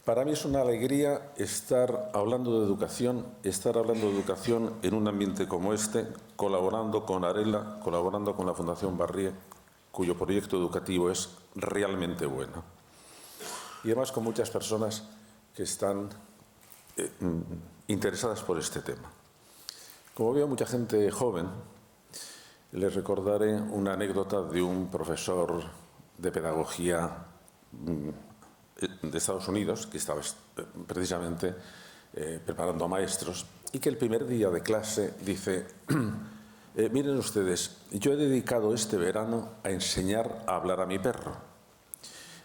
Para mí es una alegría estar hablando de educación en un ambiente como este, colaborando con Arela, colaborando con la Fundación Barrié, cuyo proyecto educativo es realmente bueno. Y además con muchas personas que están interesadas por este tema. Como veo mucha gente joven, les recordaré una anécdota de un profesor de pedagogía de Estados Unidos, que estaba precisamente preparando a maestros, y que el primer día de clase dice, miren ustedes, yo he dedicado este verano a enseñar a hablar a mi perro.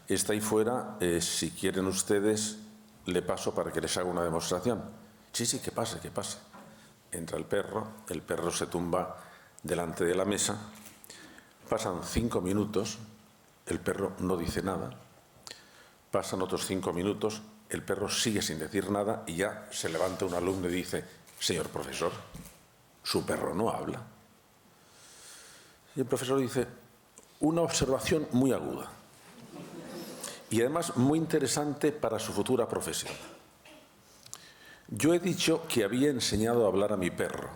Está ahí fuera, si quieren ustedes, le paso para que les haga una demostración. Sí, que pase, que pase. Entra el perro se tumba delante de la mesa, pasan 5 minutos, el perro no dice nada, pasan otros 5 minutos, el perro sigue sin decir nada y ya se levanta un alumno y dice, señor profesor, su perro no habla. Y el profesor dice, una observación muy aguda y además muy interesante para su futura profesión. Yo he dicho que había enseñado a hablar a mi perro,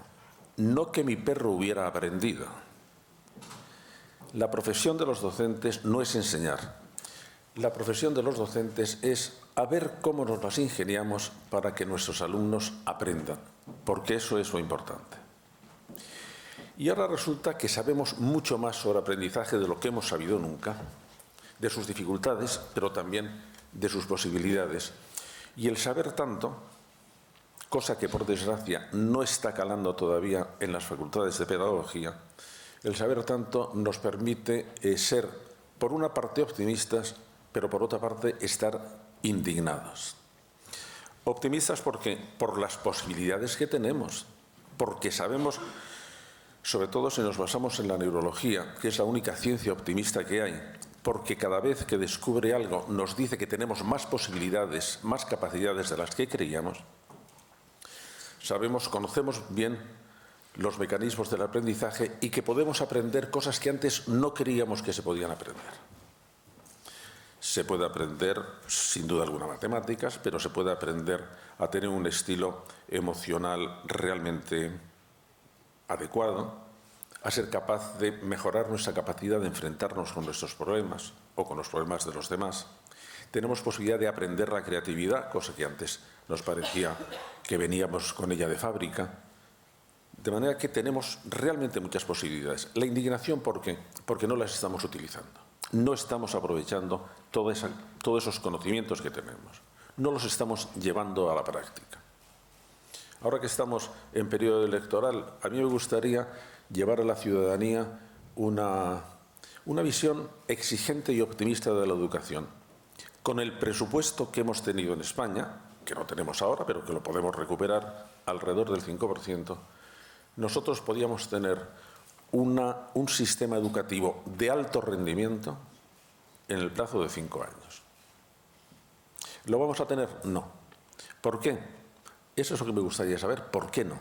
no que mi perro hubiera aprendido. La profesión de los docentes no es enseñar. La profesión de los docentes es a ver cómo nos las ingeniamos para que nuestros alumnos aprendan, porque eso es lo importante. Y ahora resulta que sabemos mucho más sobre aprendizaje de lo que hemos sabido nunca, de sus dificultades, pero también de sus posibilidades. Y el saber tanto, cosa que por desgracia no está calando todavía en las facultades de pedagogía, el saber tanto nos permite ser, por una parte, optimistas, pero por otra parte, estar indignados. Optimistas porque por las posibilidades que tenemos, porque sabemos, sobre todo si nos basamos en la neurología, que es la única ciencia optimista que hay, porque cada vez que descubre algo nos dice que tenemos más posibilidades, más capacidades de las que creíamos. Conocemos bien los mecanismos del aprendizaje y que podemos aprender cosas que antes no creíamos que se podían aprender. Se puede aprender, sin duda alguna, matemáticas, pero se puede aprender a tener un estilo emocional realmente adecuado, a ser capaz de mejorar nuestra capacidad de enfrentarnos con nuestros problemas o con los problemas de los demás. Tenemos posibilidad de aprender la creatividad, cosa que antes nos parecía que veníamos con ella de fábrica. De manera que tenemos realmente muchas posibilidades. La indignación, ¿por qué? Porque no las estamos utilizando. No estamos aprovechando todos esos conocimientos que tenemos. No los estamos llevando a la práctica. Ahora que estamos en periodo electoral, a mí me gustaría llevar a la ciudadanía una visión exigente y optimista de la educación. Con el presupuesto que hemos tenido en España, que no tenemos ahora, pero que lo podemos recuperar alrededor del 5%, nosotros podíamos tener un sistema educativo de alto rendimiento en el plazo de 5 años. ¿Lo vamos a tener? No. ¿Por qué? Eso es lo que me gustaría saber. ¿Por qué no?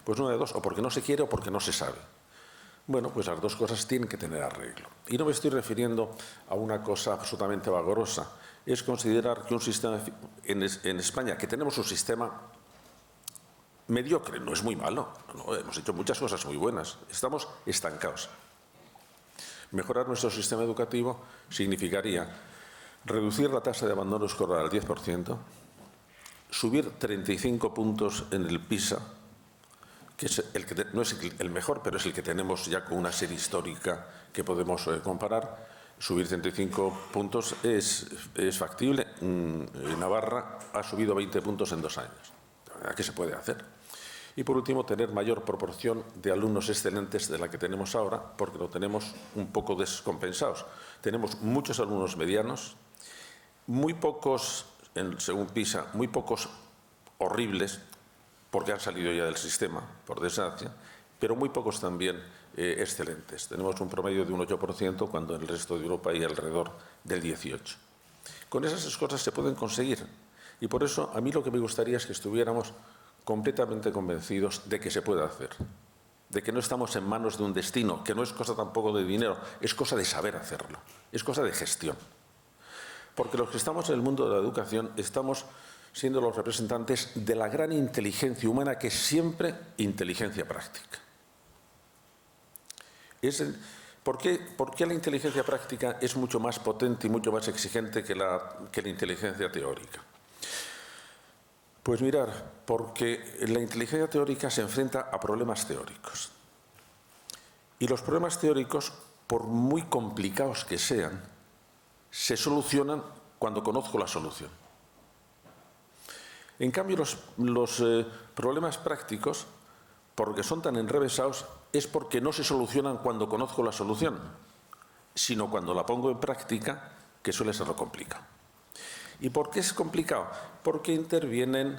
Pues una de dos, o porque no se quiere o porque no se sabe. Bueno, pues las dos cosas tienen que tener arreglo. Y no me estoy refiriendo a una cosa absolutamente vagorosa. Es considerar que un sistema en España, que tenemos un sistema mediocre, no es muy malo, no, hemos hecho muchas cosas muy buenas, estamos estancados. Mejorar nuestro sistema educativo significaría reducir la tasa de abandono escolar al 10%, subir 35 puntos en el PISA, que es no es el mejor, pero es el que tenemos ya con una serie histórica que podemos comparar. Subir 35 puntos es factible. Navarra ha subido 20 puntos en 2 años. ¿Qué se puede hacer? Y por último, tener mayor proporción de alumnos excelentes de la que tenemos ahora, porque lo tenemos un poco descompensados. Tenemos muchos alumnos medianos, muy pocos, según PISA, muy pocos horribles, porque han salido ya del sistema, por desgracia, pero muy pocos también excelentes. Tenemos un promedio de un 8%, cuando en el resto de Europa hay alrededor del 18%. Con esas cosas se pueden conseguir. Y por eso a mí lo que me gustaría es que estuviéramos completamente convencidos de que se puede hacer, de que no estamos en manos de un destino, que no es cosa tampoco de dinero, es cosa de saber hacerlo, es cosa de gestión. Porque los que estamos en el mundo de la educación estamos siendo los representantes de la gran inteligencia humana, que es siempre inteligencia práctica. ¿Por qué la inteligencia práctica es mucho más potente y mucho más exigente que la inteligencia teórica? Pues mirar, porque la inteligencia teórica se enfrenta a problemas teóricos. Y los problemas teóricos, por muy complicados que sean, se solucionan cuando conozco la solución. En cambio, los problemas prácticos, porque son tan enrevesados, es porque no se solucionan cuando conozco la solución, sino cuando la pongo en práctica, que suele ser lo complicado. ¿Y por qué es complicado? Porque intervienen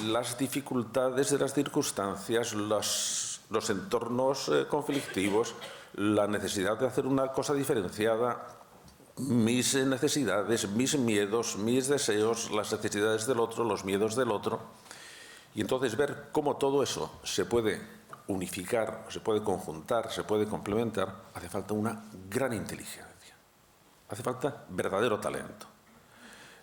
las dificultades de las circunstancias, los entornos conflictivos, la necesidad de hacer una cosa diferenciada, mis necesidades, mis miedos, mis deseos, las necesidades del otro, los miedos del otro. Y entonces ver cómo todo eso se puede unificar, se puede conjuntar, se puede complementar, hace falta una gran inteligencia. Hace falta verdadero talento.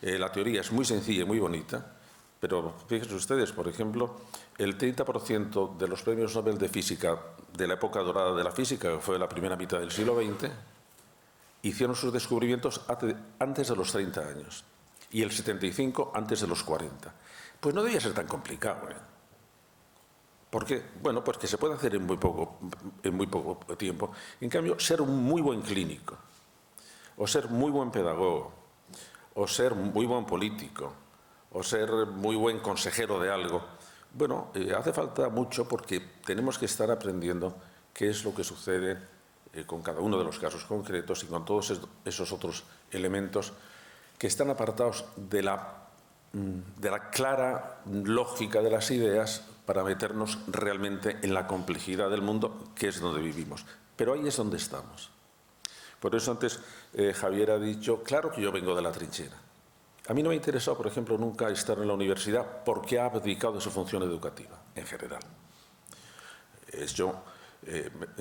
La teoría es muy sencilla y muy bonita, pero fíjense ustedes, por ejemplo, el 30% de los premios Nobel de Física de la época dorada de la física, que fue la primera mitad del siglo XX, hicieron sus descubrimientos antes de los 30 años y el 75 antes de los 40. Pues no debía ser tan complicado, ¿eh? ¿Por qué? Bueno, pues que se puede hacer en muy poco tiempo. En cambio, ser un muy buen clínico, o ser muy buen pedagogo, o ser muy buen político, o ser muy buen consejero de algo, bueno, hace falta mucho, porque tenemos que estar aprendiendo qué es lo que sucede con cada uno de los casos concretos y con todos esos otros elementos que están apartados de la clara lógica de las ideas, para meternos realmente en la complejidad del mundo, que es donde vivimos. Pero ahí es donde estamos. Por eso antes Javier ha dicho, claro que yo vengo de la trinchera. A mí no me ha interesado, por ejemplo, nunca estar en la universidad, porque ha abdicado de su función educativa, en general. Yo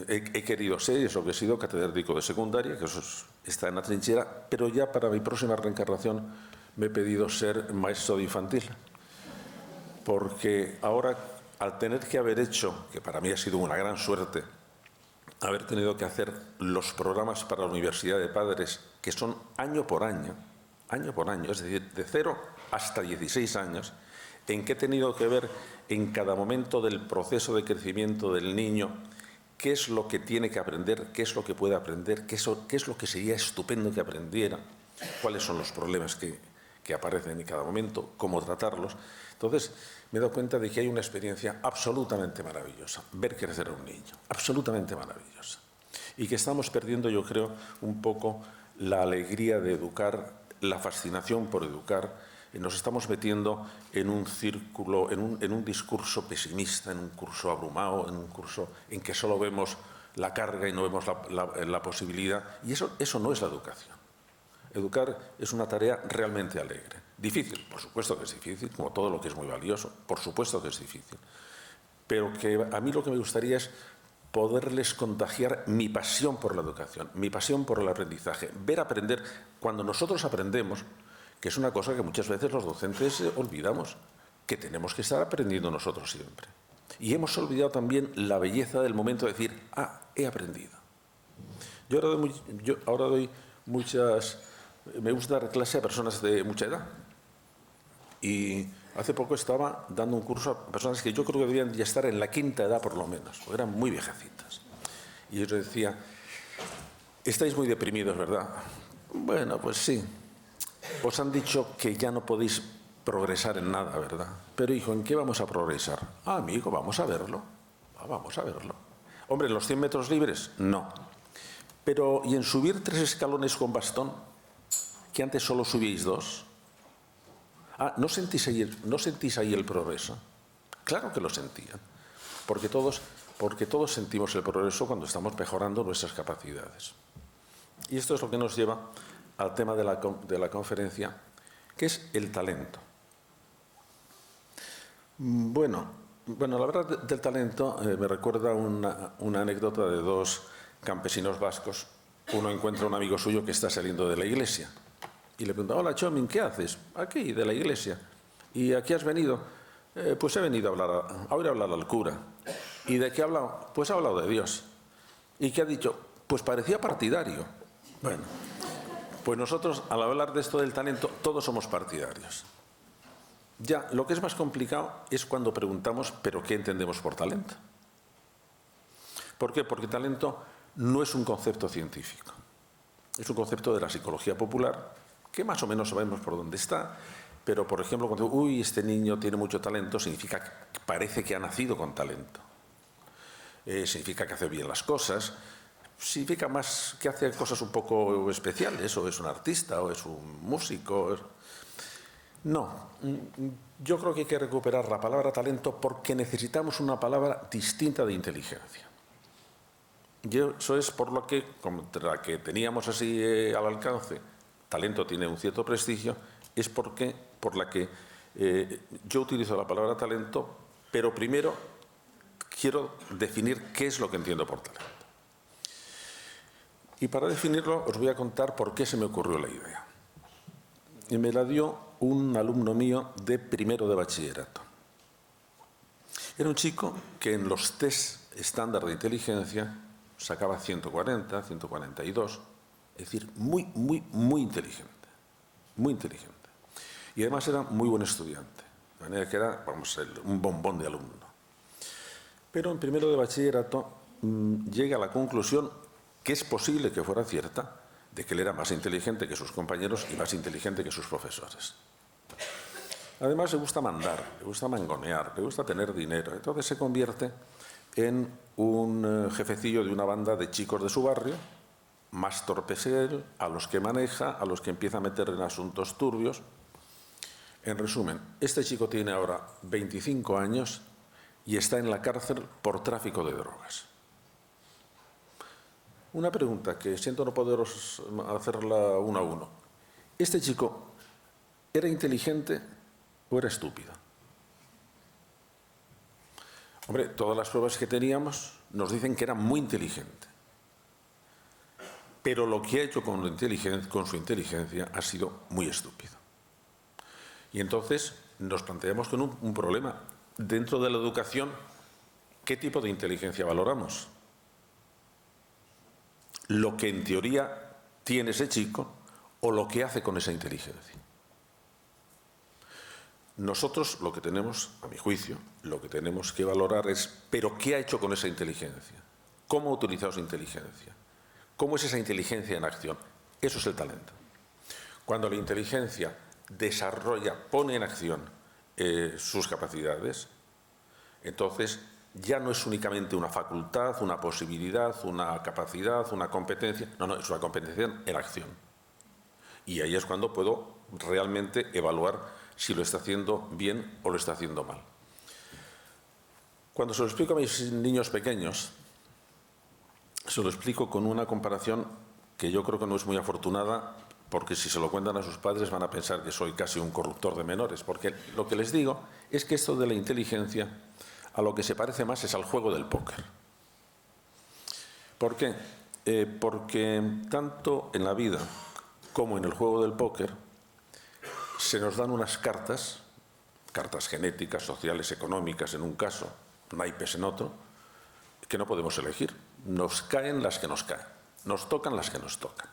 he querido ser, y eso que he sido, catedrático de secundaria, que eso está en la trinchera, pero ya para mi próxima reencarnación me he pedido ser maestro de infantil. Porque ahora, al tener que haber hecho, que para mí ha sido una gran suerte, haber tenido que hacer los programas para la Universidad de Padres, que son año por año, es decir, de 0 hasta 16 años, en que he tenido que ver en cada momento del proceso de crecimiento del niño qué es lo que tiene que aprender, qué es lo que puede aprender, qué es lo que sería estupendo que aprendiera, cuáles son los problemas que aparecen en cada momento, cómo tratarlos. Entonces, me he dado cuenta de que hay una experiencia absolutamente maravillosa, ver crecer a un niño, absolutamente maravillosa. Y que estamos perdiendo, yo creo, un poco la alegría de educar, la fascinación por educar, y nos estamos metiendo en un círculo, en un discurso pesimista, en un curso abrumado, en un curso en que solo vemos la carga y no vemos la posibilidad. Y eso no es la educación. Educar es una tarea realmente alegre. Difícil, por supuesto que es difícil, como todo lo que es muy valioso, por supuesto que es difícil. Pero que a mí lo que me gustaría es poderles contagiar mi pasión por la educación, mi pasión por el aprendizaje, ver aprender. Cuando nosotros aprendemos, que es una cosa que muchas veces los docentes olvidamos, que tenemos que estar aprendiendo nosotros siempre. Y hemos olvidado también la belleza del momento de decir, he aprendido. Yo ahora doy muchas... Me gusta dar clase a personas de mucha edad. Y hace poco estaba dando un curso a personas que yo creo que deberían ya estar en la quinta edad por lo menos, porque eran muy viejecitas. Y yo les decía, estáis muy deprimidos, ¿verdad? Bueno, pues sí. Os han dicho que ya no podéis progresar en nada, ¿verdad? Pero hijo, ¿en qué vamos a progresar? Amigo, vamos a verlo. Vamos a verlo. Hombre, ¿en los 100 metros libres? No. Pero, ¿y en subir 3 escalones con bastón? Que antes solo subíais 2. ¿No sentís ahí el progreso? Claro que lo sentían. Porque todos sentimos el progreso cuando estamos mejorando nuestras capacidades. Y esto es lo que nos lleva al tema de la conferencia, que es el talento. Bueno, la verdad del talento me recuerda una anécdota de 2 campesinos vascos. Uno encuentra a un amigo suyo que está saliendo de la iglesia Y le preguntaba, hola, Chomin, ¿qué haces? Aquí, de la iglesia. ¿Y aquí has venido? Pues he venido a oír hablar al cura. ¿Y de qué ha hablado? Pues ha hablado de Dios. ¿Y qué ha dicho? Pues parecía partidario. Bueno, pues nosotros, al hablar de esto del talento, todos somos partidarios. Ya, lo que es más complicado es cuando preguntamos, ¿pero qué entendemos por talento? ¿Por qué? Porque talento no es un concepto científico. Es un concepto de la psicología popular, que más o menos sabemos por dónde está, pero, por ejemplo, cuando uy, este niño tiene mucho talento, significa que parece que ha nacido con talento. Significa que hace bien las cosas, significa más que hace cosas un poco especiales, o es un artista, o es un músico. No, yo creo que hay que recuperar la palabra talento porque necesitamos una palabra distinta de inteligencia. Y eso es por lo que, contra que teníamos así al alcance, talento tiene un cierto prestigio, es por la que yo utilizo la palabra talento, pero primero quiero definir qué es lo que entiendo por talento. Y para definirlo os voy a contar por qué se me ocurrió la idea. Y me la dio un alumno mío de primero de bachillerato. Era un chico que en los test estándar de inteligencia sacaba 140, 142, es decir, muy inteligente, muy inteligente. Y además era muy buen estudiante, de manera que era, vamos, un bombón de alumno. Pero en primero de bachillerato llega a la conclusión, que es posible que fuera cierta, de que él era más inteligente que sus compañeros y más inteligente que sus profesores. Además le gusta mandar, le gusta mangonear, le gusta tener dinero. Entonces se convierte en un jefecillo de una banda de chicos de su barrio, más torpes que él, a los que maneja, a los que empieza a meter en asuntos turbios. En resumen, este chico tiene ahora 25 años y está en la cárcel por tráfico de drogas. Una pregunta que siento no poderos hacerla uno a uno. ¿Este chico era inteligente o era estúpido? Hombre, todas las pruebas que teníamos nos dicen que era muy inteligente. Pero lo que ha hecho con su inteligencia ha sido muy estúpido. Y entonces nos planteamos con un problema. Dentro de la educación, ¿qué tipo de inteligencia valoramos? ¿Lo que en teoría tiene ese chico o lo que hace con esa inteligencia? Nosotros lo que tenemos, a mi juicio, lo que tenemos que valorar es, ¿pero qué ha hecho con esa inteligencia? ¿Cómo ha utilizado esa inteligencia? ¿Cómo es esa inteligencia en acción? Eso es el talento. Cuando la inteligencia desarrolla, pone en acción sus capacidades, entonces ya no es únicamente una facultad, una posibilidad, una capacidad, una competencia. No, es una competencia en acción. Y ahí es cuando puedo realmente evaluar si lo está haciendo bien o lo está haciendo mal. Cuando se lo explico a mis niños pequeños, se lo explico con una comparación que yo creo que no es muy afortunada, porque si se lo cuentan a sus padres van a pensar que soy casi un corruptor de menores, porque lo que les digo es que esto de la inteligencia a lo que se parece más es al juego del póker. ¿Por qué? Porque tanto en la vida como en el juego del póker se nos dan unas cartas genéticas, sociales, económicas en un caso, naipes en otro, que no podemos elegir. Nos caen las que nos caen, nos tocan las que nos tocan.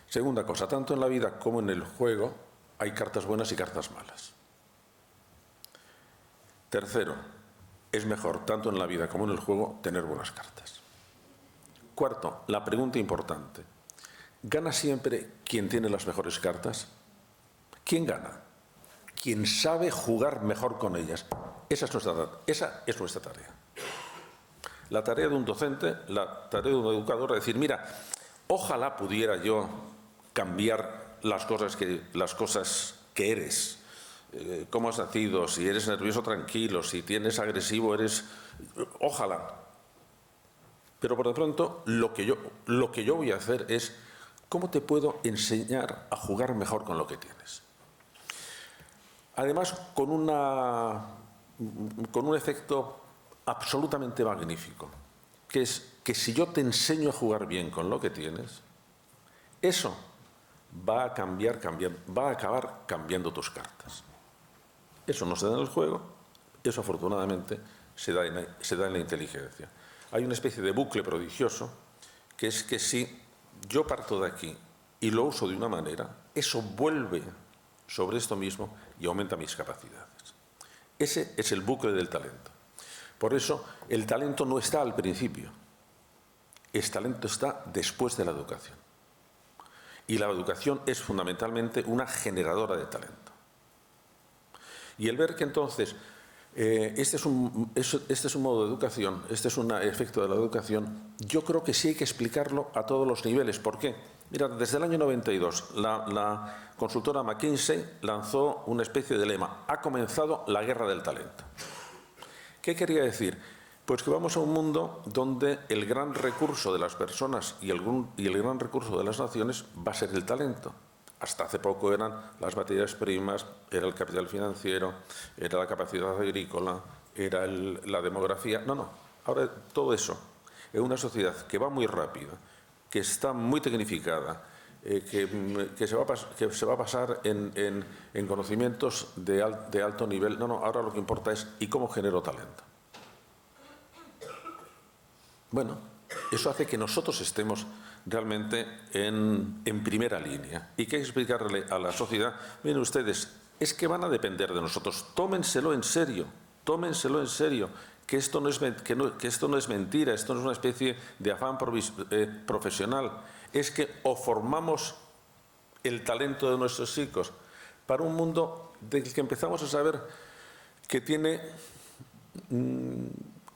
Segunda cosa, tanto en la vida como en el juego hay cartas buenas y cartas malas. Tercero, es mejor, tanto en la vida como en el juego, tener buenas cartas. Cuarto, la pregunta importante. ¿Gana siempre quien tiene las mejores cartas? ¿Quién gana? Quien sabe jugar mejor con ellas. Esa es nuestra tarea. La tarea de un docente, la tarea de un educador es decir, mira, ojalá pudiera yo cambiar las cosas que eres. Cómo has nacido, si eres nervioso, tranquilo, si tienes agresivo, ojalá. Pero por de pronto lo que yo voy a hacer es cómo te puedo enseñar a jugar mejor con lo que tienes. Además, con un efecto absolutamente magnífico, que es que si yo te enseño a jugar bien con lo que tienes, eso va a acabar cambiando tus cartas. Eso no se da en el juego, eso afortunadamente se da en la inteligencia. Hay una especie de bucle prodigioso, que es que si yo parto de aquí y lo uso de una manera, eso vuelve sobre esto mismo y aumenta mis capacidades. Ese es el bucle del talento. Por eso, el talento no está al principio. El talento está después de la educación. Y la educación es fundamentalmente una generadora de talento. Y el ver que entonces este es un modo de educación, este es un efecto de la educación, yo creo que sí hay que explicarlo a todos los niveles. ¿Por qué? Mira, desde el año 92, la consultora McKinsey lanzó una especie de lema: ha comenzado la guerra del talento. ¿Qué quería decir? Pues que vamos a un mundo donde el gran recurso de las personas y el gran recurso de las naciones va a ser el talento. Hasta hace poco eran las materias primas, era el capital financiero, era la capacidad agrícola, era la demografía. No. Ahora todo eso, en una sociedad que va muy rápida, que está muy tecnificada, que se va a pasar en conocimientos de alto nivel. Ahora lo que importa es ¿y cómo genero talento? Bueno, eso hace que nosotros estemos realmente en primera línea. Y que hay que explicarle a la sociedad: miren ustedes, es que van a depender de nosotros, tómenselo en serio, que esto no es mentira, esto no es una especie de afán profesional, es que o formamos el talento de nuestros chicos para un mundo del que empezamos a saber que tiene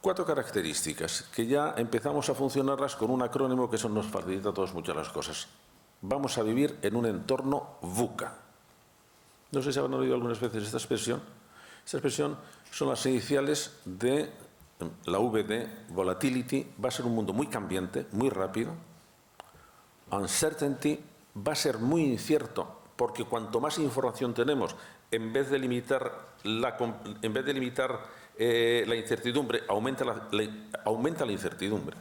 4 características que ya empezamos a funcionarlas con un acrónimo que eso nos facilita a todos muchas las cosas. Vamos a vivir en un entorno VUCA. No sé si habrán oído algunas veces esta expresión. Esta expresión son las iniciales de la V de volatility. Va a ser un mundo muy cambiante, muy rápido. Uncertainty va a ser muy incierto, porque cuanto más información tenemos, en vez de limitar la incertidumbre, aumenta la incertidumbre.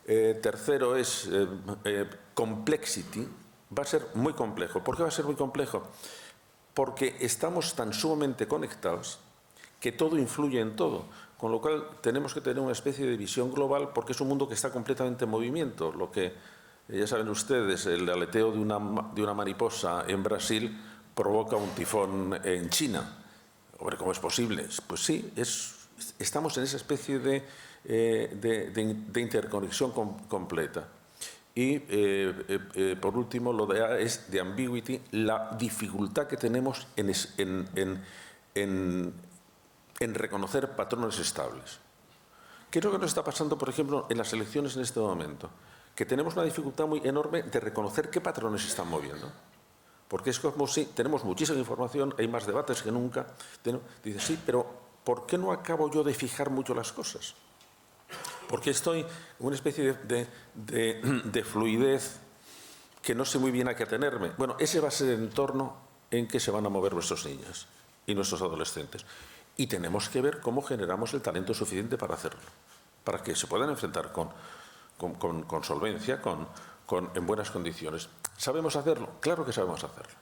Tercero es complexity. Va a ser muy complejo. ¿Por qué va a ser muy complejo? Porque estamos tan sumamente conectados que todo influye en todo. Con lo cual tenemos que tener una especie de visión global, porque es un mundo que está completamente en movimiento. Lo que, ya saben ustedes, el aleteo de una mariposa en Brasil provoca un tifón en China. Hombre, ¿cómo es posible? Pues sí, estamos en esa especie de interconexión completa. Y, por último, lo de A es de ambiguity, la dificultad que tenemos en reconocer patrones estables. ¿Qué es lo que nos está pasando, por ejemplo, en las elecciones en este momento? Que tenemos una dificultad muy enorme de reconocer qué patrones se están moviendo. Porque es como si tenemos muchísima información, hay más debates que nunca. Dices, sí, pero ¿por qué no acabo yo de fijar mucho las cosas? Porque estoy en una especie de fluidez que no sé muy bien a qué atenerme. Bueno, ese va a ser el entorno en que se van a mover nuestros niños y nuestros adolescentes. Y tenemos que ver cómo generamos el talento suficiente para hacerlo, para que se puedan enfrentar con solvencia, en buenas condiciones. ¿Sabemos hacerlo? Claro que sabemos hacerlo.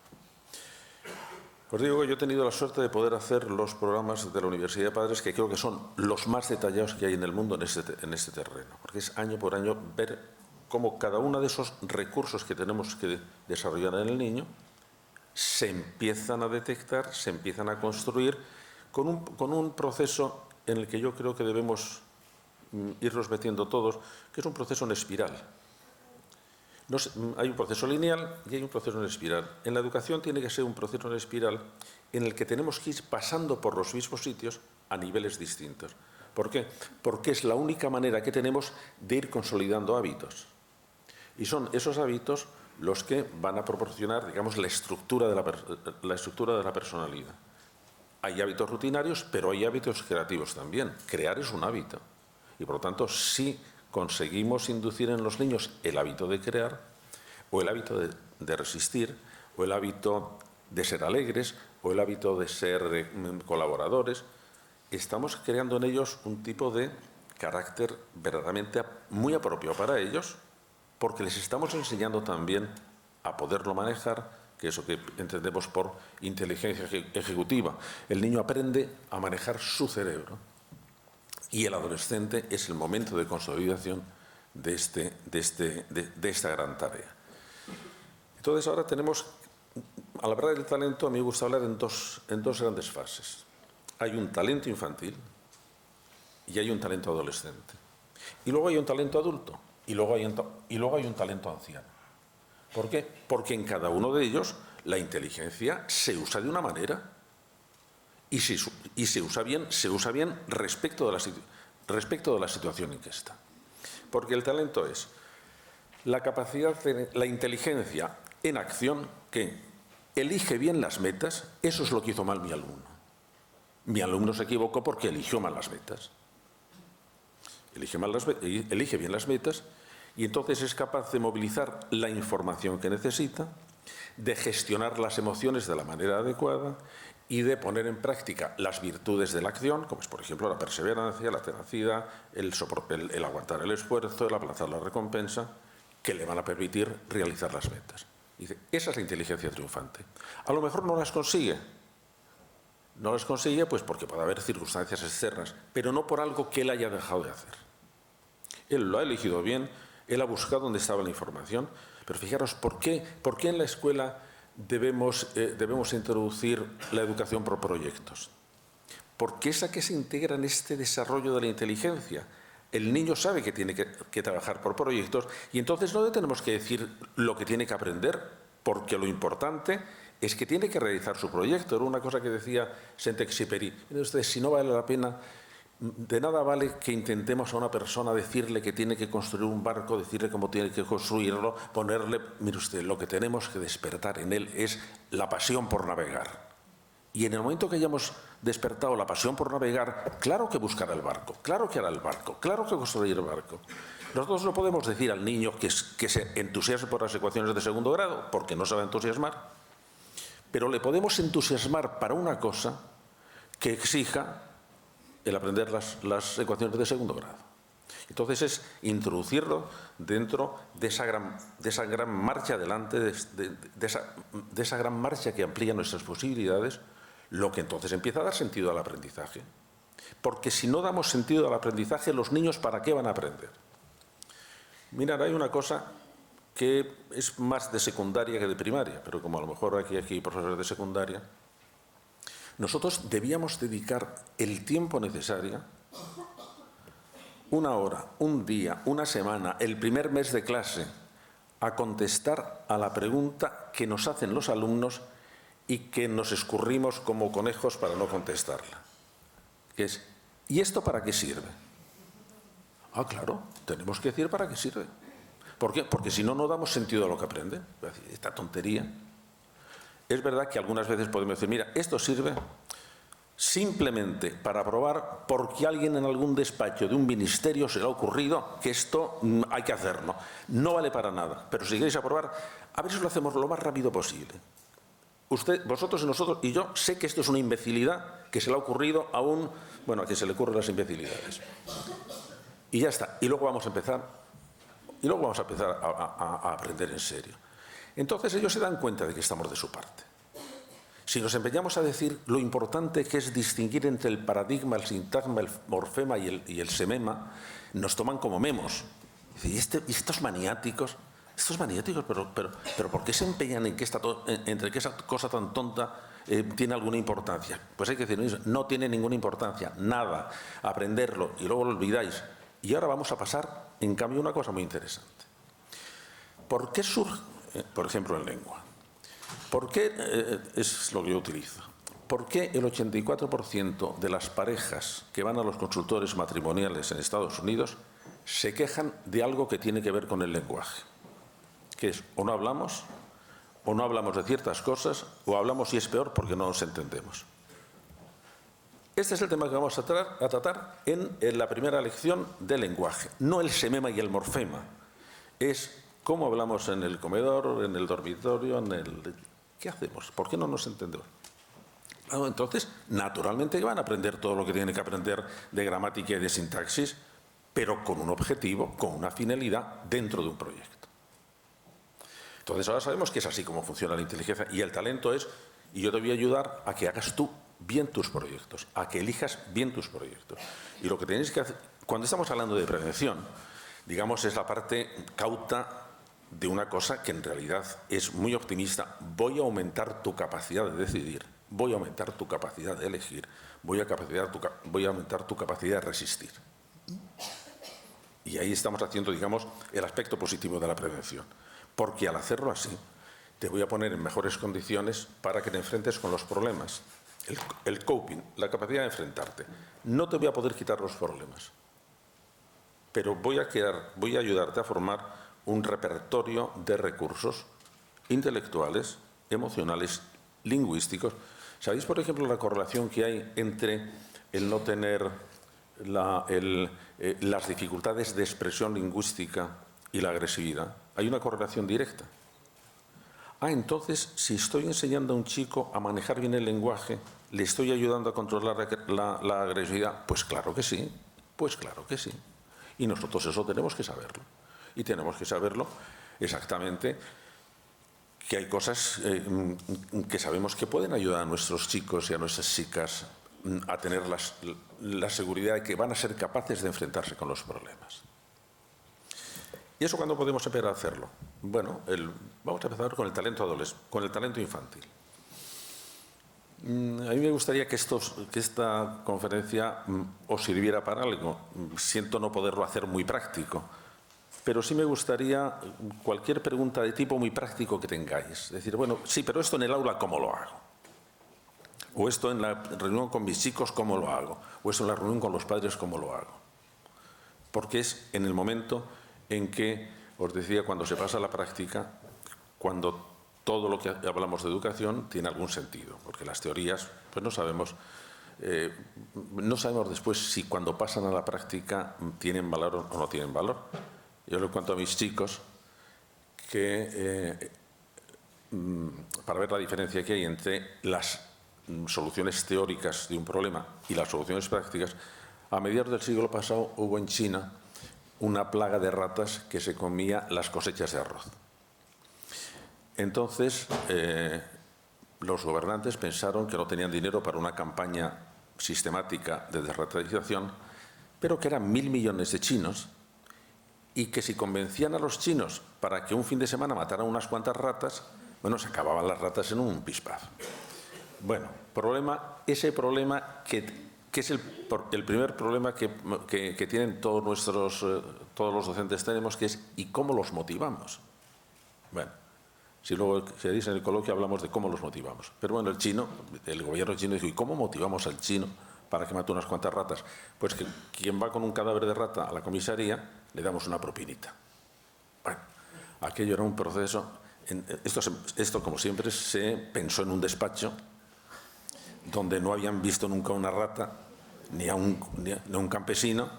Os digo que yo he tenido la suerte de poder hacer los programas de la Universidad de Padres, que creo que son los más detallados que hay en el mundo en este terreno, porque es año por año ver cómo cada uno de esos recursos que tenemos que desarrollar en el niño se empiezan a detectar, se empiezan a construir con un proceso en el que yo creo que debemos irnos metiendo todos, que es un proceso en espiral. Hay un proceso lineal y hay un proceso en espiral. En la educación tiene que ser un proceso en espiral en el que tenemos que ir pasando por los mismos sitios a niveles distintos. ¿Por qué? Porque es la única manera que tenemos de ir consolidando hábitos. Y son esos hábitos los que van a proporcionar, digamos, la estructura de la personalidad. Hay hábitos rutinarios, pero hay hábitos creativos también. Crear es un hábito. Y, por lo tanto, si conseguimos inducir en los niños el hábito de crear, o el hábito de resistir, o el hábito de ser alegres, o el hábito de ser colaboradores, estamos creando en ellos un tipo de carácter verdaderamente muy apropiado para ellos, porque les estamos enseñando también a poderlo manejar, que es lo que entendemos por inteligencia ejecutiva. El niño aprende a manejar su cerebro y el adolescente es el momento de consolidación de esta gran tarea. Entonces ahora tenemos, al hablar del talento, a mí me gusta hablar en dos grandes fases. Hay un talento infantil y hay un talento adolescente. Y luego hay un talento adulto y luego hay un talento anciano. ¿Por qué? Porque en cada uno de ellos la inteligencia se usa de una manera y se usa bien respecto de la situación en que está. Porque el talento es la capacidad, la inteligencia en acción que elige bien las metas. Eso es lo que hizo mal mi alumno. Mi alumno se equivocó porque eligió mal las metas. Elige bien las metas y entonces es capaz de movilizar la información que necesita, de gestionar las emociones de la manera adecuada y de poner en práctica las virtudes de la acción, como es, por ejemplo, la perseverancia, la tenacidad, el aguantar el esfuerzo, el aplazar la recompensa, que le van a permitir realizar las metas. Dice, esa es la inteligencia triunfante. A lo mejor no las consigue. No las consigue pues porque puede haber circunstancias externas, pero no por algo que él haya dejado de hacer. Él lo ha elegido bien, él ha buscado dónde estaba la información, pero fijaros, ¿por qué en la escuela debemos introducir la educación por proyectos? Porque esa que se integra en este desarrollo de la inteligencia. El niño sabe que tiene que trabajar por proyectos y entonces no le tenemos que decir lo que tiene que aprender, porque lo importante es que tiene que realizar su proyecto. Era una cosa que decía Saint-Exupéry. Miren ustedes, si no vale la pena, de nada vale que intentemos a una persona decirle que tiene que construir un barco, decirle cómo tiene que construirlo, ponerle... Mire usted, lo que tenemos que despertar en él es la pasión por navegar. Y en el momento que hayamos despertado la pasión por navegar, claro que buscará el barco, claro que hará el barco, claro que construirá el barco. Nosotros no podemos decir al niño que se entusiasme por las ecuaciones de segundo grado, porque no se va a entusiasmar. Pero le podemos entusiasmar para una cosa que exija el aprender las ecuaciones de segundo grado. Entonces es introducirlo dentro de esa gran marcha adelante, de esa gran marcha que amplía nuestras posibilidades, lo que entonces empieza a dar sentido al aprendizaje. Porque si no damos sentido al aprendizaje, los niños ¿para qué van a aprender? Mirad, hay una cosa que es más de secundaria que de primaria, pero como a lo mejor aquí hay profesores de secundaria, nosotros debíamos dedicar el tiempo necesario, una hora, un día, una semana, el primer mes de clase, a contestar a la pregunta que nos hacen los alumnos y que nos escurrimos como conejos para no contestarla. Que es, ¿y esto para qué sirve? Ah, claro, tenemos que decir para qué sirve. ¿Por qué? Porque si no, no damos sentido a lo que aprende. Esta tontería. Es verdad que algunas veces podemos decir, mira, esto sirve simplemente para probar porque a alguien en algún despacho de un ministerio se le ha ocurrido que esto hay que hacerlo. No vale para nada, pero si queréis aprobar, a ver si lo hacemos lo más rápido posible. Usted, vosotros y nosotros, y yo sé que esto es una imbecilidad que se le ha ocurrido a a quien se le ocurren las imbecilidades. Y ya está. Y luego vamos a empezar a aprender en serio. Entonces ellos se dan cuenta de que estamos de su parte. Si nos empeñamos a decir lo importante que es distinguir entre el paradigma, el sintagma, el morfema y el semema, nos toman como memos. ¿Y estos maniáticos? Pero ¿por qué se empeñan en que esa cosa tan tonta tiene alguna importancia? Pues hay que decir, no tiene ninguna importancia, nada. Aprenderlo y luego lo olvidáis. Y ahora vamos a pasar, en cambio, una cosa muy interesante. ¿Por qué surge, por ejemplo, en lengua? ¿Por qué es lo que yo utilizo? ¿Por qué el 84% de las parejas que van a los consultores matrimoniales en Estados Unidos se quejan de algo que tiene que ver con el lenguaje? Que es, o no hablamos de ciertas cosas, o hablamos y es peor porque no nos entendemos. Este es el tema que vamos a tratar en la primera lección del lenguaje. No el semema y el morfema. Es cómo hablamos en el comedor, en el dormitorio, ¿qué hacemos? ¿Por qué no nos entendemos? Bueno, entonces, naturalmente van a aprender todo lo que tienen que aprender de gramática y de sintaxis, pero con un objetivo, con una finalidad dentro de un proyecto. Entonces ahora sabemos que es así como funciona la inteligencia y el talento es, y yo te voy a ayudar a que hagas tú bien tus proyectos, a que elijas bien tus proyectos. Y lo que tenéis que hacer, cuando estamos hablando de prevención, digamos, es la parte cauta de una cosa que en realidad es muy optimista. Voy a aumentar tu capacidad de decidir, voy a aumentar tu capacidad de elegir, voy a aumentar tu capacidad de resistir. Y ahí estamos haciendo, digamos, el aspecto positivo de la prevención. Porque al hacerlo así, te voy a poner en mejores condiciones para que te enfrentes con los problemas. El coping, la capacidad de enfrentarte. No te voy a poder quitar los problemas, pero voy a ayudarte a formar un repertorio de recursos intelectuales, emocionales, lingüísticos. ¿Sabéis, por ejemplo, la correlación que hay entre el no tener las dificultades de expresión lingüística y la agresividad? Hay una correlación directa. Entonces, si estoy enseñando a un chico a manejar bien el lenguaje, ¿le estoy ayudando a controlar la agresividad? Pues claro que sí, pues claro que sí. Y nosotros eso tenemos que saberlo. Y tenemos que saberlo exactamente, que hay cosas que sabemos que pueden ayudar a nuestros chicos y a nuestras chicas a tener la seguridad de que van a ser capaces de enfrentarse con los problemas. ¿Y eso cuándo podemos empezar a hacerlo? Bueno, vamos a empezar con el talento con el talento infantil. A mí me gustaría que esta conferencia os sirviera para algo. Siento no poderlo hacer muy práctico, pero sí me gustaría cualquier pregunta de tipo muy práctico que tengáis. Decir, bueno, sí, pero esto en el aula, ¿cómo lo hago? O esto en la reunión con mis chicos, ¿cómo lo hago? O esto en la reunión con los padres, ¿cómo lo hago? Porque es en el momento en que, os decía, cuando se pasa a la práctica, cuando todo lo que hablamos de educación tiene algún sentido, porque las teorías, pues no sabemos después si cuando pasan a la práctica tienen valor o no tienen valor. Yo le cuento a mis chicos que para ver la diferencia que hay entre las soluciones teóricas de un problema y las soluciones prácticas, a mediados del siglo pasado hubo en China una plaga de ratas que se comía las cosechas de arroz. Entonces, los gobernantes pensaron que no tenían dinero para una campaña sistemática de desratadización, pero que eran 1.000 millones de chinos y que si convencían a los chinos para que un fin de semana mataran unas cuantas ratas, bueno, se acababan las ratas en un pispaz. Bueno, ese problema que es el primer problema que tienen todos los docentes tenemos, que es ¿y cómo los motivamos? Bueno, si luego se dice en el coloquio hablamos de cómo los motivamos. Pero bueno, el gobierno chino dijo, ¿y cómo motivamos al chino para que mate unas cuantas ratas? Pues que quien va con un cadáver de rata a la comisaría, le damos una propinita. Bueno, aquello era un proceso. Esto, como siempre, se pensó en un despacho donde no habían visto nunca una rata, ni a un campesino,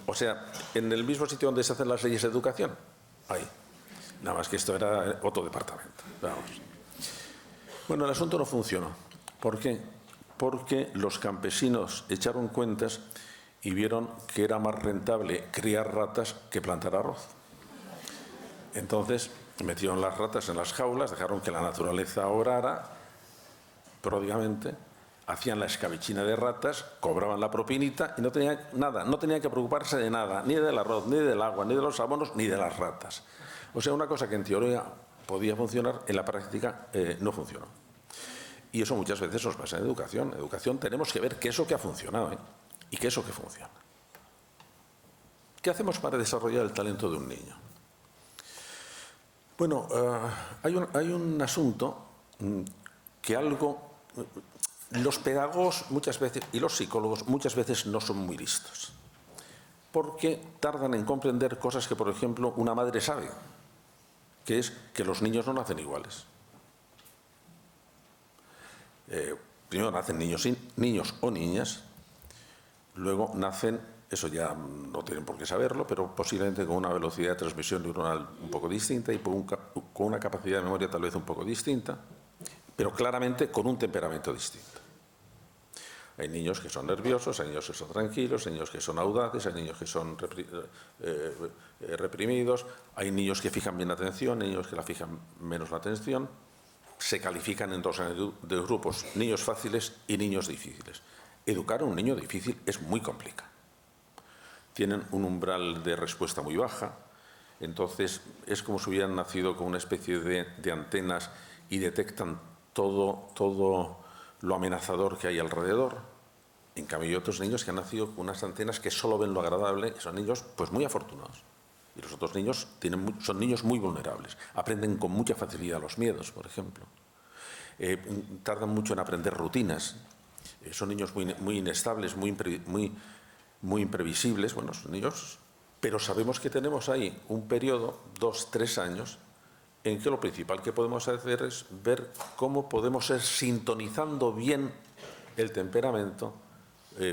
o sea, en el mismo sitio donde se hacen las leyes de educación, ahí. Nada más que esto era otro departamento. Vamos. Bueno, el asunto no funcionó. ¿Por qué? Porque los campesinos echaron cuentas y vieron que era más rentable criar ratas que plantar arroz. Entonces, metieron las ratas en las jaulas, dejaron que la naturaleza obrara pródigamente, hacían la escabechina de ratas, cobraban la propinita y no tenían nada, no tenían que preocuparse de nada, ni del arroz, ni del agua, ni de los abonos, ni de las ratas. O sea, una cosa que en teoría podía funcionar, en la práctica no funcionó. Y eso muchas veces nos pasa en educación. En educación tenemos que ver qué es lo que ha funcionado y qué es lo que funciona. ¿Qué hacemos para desarrollar el talento de un niño? Bueno, hay un asunto que los pedagogos muchas veces y los psicólogos muchas veces no son muy listos, porque tardan en comprender cosas que, por ejemplo, una madre sabe, que es que los niños no nacen iguales. Primero nacen niños o niñas, luego nacen, eso ya no tienen por qué saberlo, pero posiblemente con una velocidad de transmisión neuronal un poco distinta y con una capacidad de memoria tal vez un poco distinta, pero claramente con un temperamento distinto. Hay niños que son nerviosos, hay niños que son tranquilos, hay niños que son audaces, hay niños que son reprimidos, hay niños que fijan bien la atención, hay niños que la fijan menos la atención. Se califican en dos de grupos, niños fáciles y niños difíciles. Educar a un niño difícil es muy complicado. Tienen un umbral de respuesta muy baja, entonces es como si hubieran nacido con una especie de antenas y detectan todo lo amenazador que hay alrededor. En cambio, hay otros niños que han nacido con unas antenas que solo ven lo agradable, y son niños pues muy afortunados. Y los otros niños son niños muy vulnerables. Aprenden con mucha facilidad los miedos, por ejemplo. Tardan mucho en aprender rutinas. Son niños muy inestables, muy imprevisibles. Bueno, son niños. Pero sabemos que tenemos ahí un periodo, 2-3 años, en que lo principal que podemos hacer es ver cómo podemos ir sintonizando bien el temperamento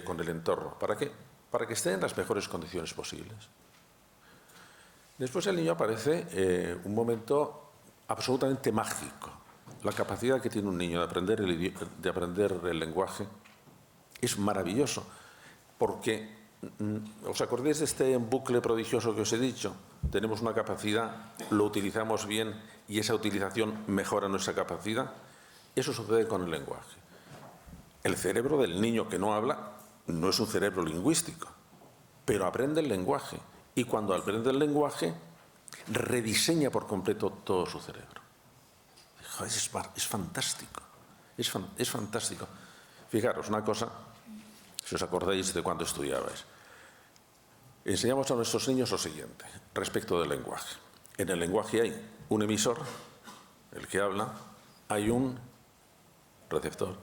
con el entorno. ¿Para qué? Para que esté en las mejores condiciones posibles. Después el niño aparece un momento absolutamente mágico. La capacidad que tiene un niño de aprender el lenguaje es maravilloso, porque, ¿os acordáis de este bucle prodigioso que os he dicho? Tenemos una capacidad, lo utilizamos bien y esa utilización mejora nuestra capacidad. Eso sucede con el lenguaje. El cerebro del niño que no habla no es un cerebro lingüístico, pero aprende el lenguaje. Y cuando aprende el lenguaje, rediseña por completo todo su cerebro. Es fantástico. Es fantástico. Fijaros, una cosa, si os acordáis de cuando estudiabais. Enseñamos a nuestros niños lo siguiente, respecto del lenguaje. En el lenguaje hay un emisor, el que habla, hay un receptor.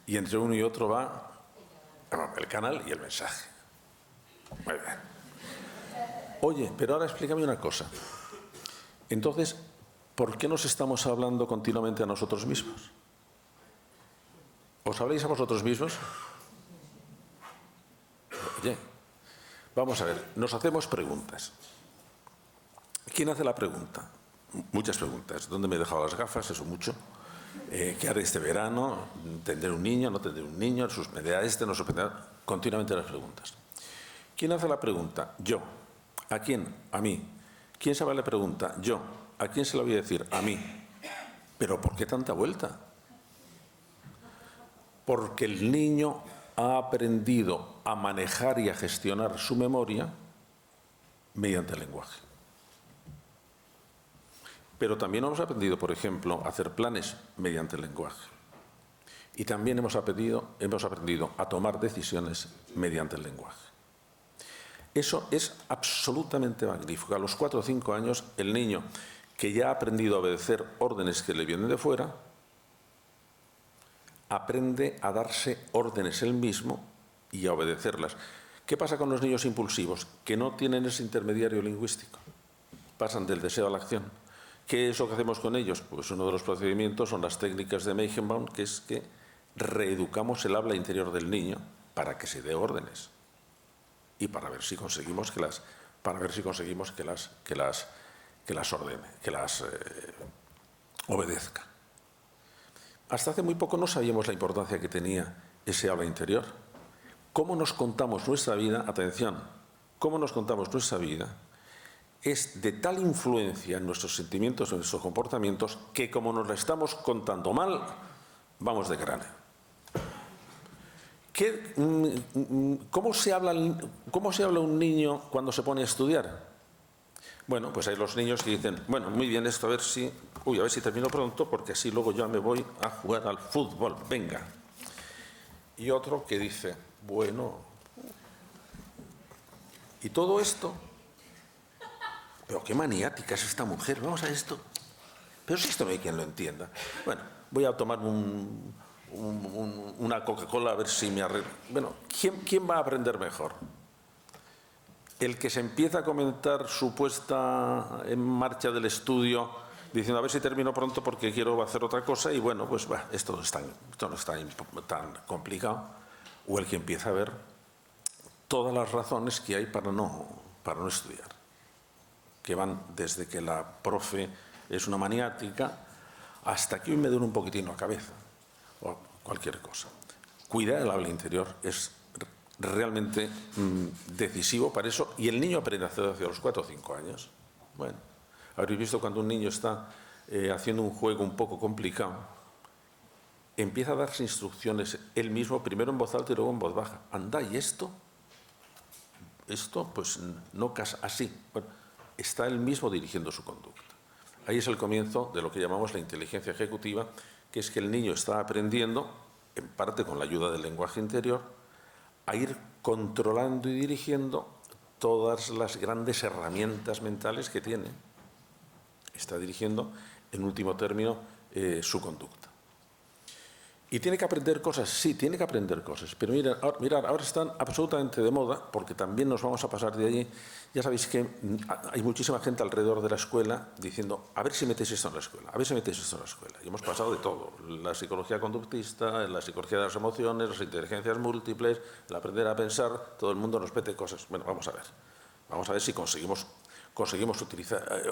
Y entre uno y otro va el canal y el mensaje. Muy bien. Oye, pero ahora explícame una cosa. Entonces, ¿por qué nos estamos hablando continuamente a nosotros mismos? ¿Os habláis a vosotros mismos? Oye, vamos a ver, nos hacemos preguntas. ¿Quién hace la pregunta? Muchas preguntas. ¿Dónde me he dejado las gafas? Eso mucho. ¿Qué haré este verano? ¿Tendré un niño? ¿No tendré un niño? ¿Suspenderá este? ¿No suspenderá? Continuamente las preguntas. ¿Quién hace la pregunta? Yo. ¿A quién? A mí. ¿Quién sabe la pregunta? Yo. ¿A quién se la voy a decir? A mí. ¿Pero por qué tanta vuelta? Porque el niño ha aprendido a manejar y a gestionar su memoria mediante el lenguaje. Pero también hemos aprendido, por ejemplo, a hacer planes mediante el lenguaje. Y también hemos aprendido a tomar decisiones mediante el lenguaje. Eso es absolutamente magnífico. A los 4 o 5 años, el niño que ya ha aprendido a obedecer órdenes que le vienen de fuera, aprende a darse órdenes él mismo y a obedecerlas. ¿Qué pasa con los niños impulsivos? Que no tienen ese intermediario lingüístico. Pasan del deseo a la acción. ¿Qué es lo que hacemos con ellos? Pues uno de los procedimientos son las técnicas de Meijenbaum, que es que reeducamos el habla interior del niño para que se dé órdenes y para ver si conseguimos que las ordene, que las obedezca. Hasta hace muy poco no sabíamos la importancia que tenía ese habla interior. ¿Cómo nos contamos nuestra vida? Atención, ¿cómo nos contamos nuestra vida? Es de tal influencia en nuestros sentimientos, en nuestros comportamientos, que como nos la estamos contando mal, vamos de cráneo. ¿Cómo se habla un niño cuando se pone a estudiar? Bueno, pues hay los niños que dicen, bueno, muy bien, esto a ver si termino pronto, porque así luego ya me voy a jugar al fútbol, venga. Y otro que dice, bueno, y todo esto, pero qué maniática es esta mujer, vamos a esto, pero si esto no hay quien lo entienda. Bueno, voy a tomar una Coca-Cola a ver si me arreglo. Bueno, ¿quién va a aprender mejor? El que se empieza a comentar su puesta en marcha del estudio diciendo a ver si termino pronto porque quiero hacer otra cosa y bueno, pues esto no es tan complicado. O el que empieza a ver todas las razones que hay para no estudiar, que van desde que la profe es una maniática hasta que hoy me duele un poquitín la cabeza o cualquier cosa. cuidar el habla interior es realmente decisivo para eso, y el niño aprende hacia los 4 o 5 años. Bueno, habréis visto cuando un niño está haciendo un juego un poco complicado, empieza a darse instrucciones él mismo, primero en voz alta y luego en voz baja. Anda, ¿y esto? Esto, pues no casa así. Bueno, está él mismo dirigiendo su conducta. Ahí es el comienzo de lo que llamamos la inteligencia ejecutiva, que es que el niño está aprendiendo, en parte con la ayuda del lenguaje interior, a ir controlando y dirigiendo todas las grandes herramientas mentales que tiene. Está dirigiendo, en último término, su conducta. ¿Y tiene que aprender cosas? Sí, tiene que aprender cosas. Pero mirad, ahora están absolutamente de moda, porque también nos vamos a pasar de allí. Ya sabéis que hay muchísima gente alrededor de la escuela diciendo, a ver si metéis esto en la escuela, a ver si metéis esto en la escuela. Y hemos pasado de todo. La psicología conductista, la psicología de las emociones, las inteligencias múltiples, el aprender a pensar, todo el mundo nos mete cosas. Bueno, vamos a ver. Vamos a ver si conseguimos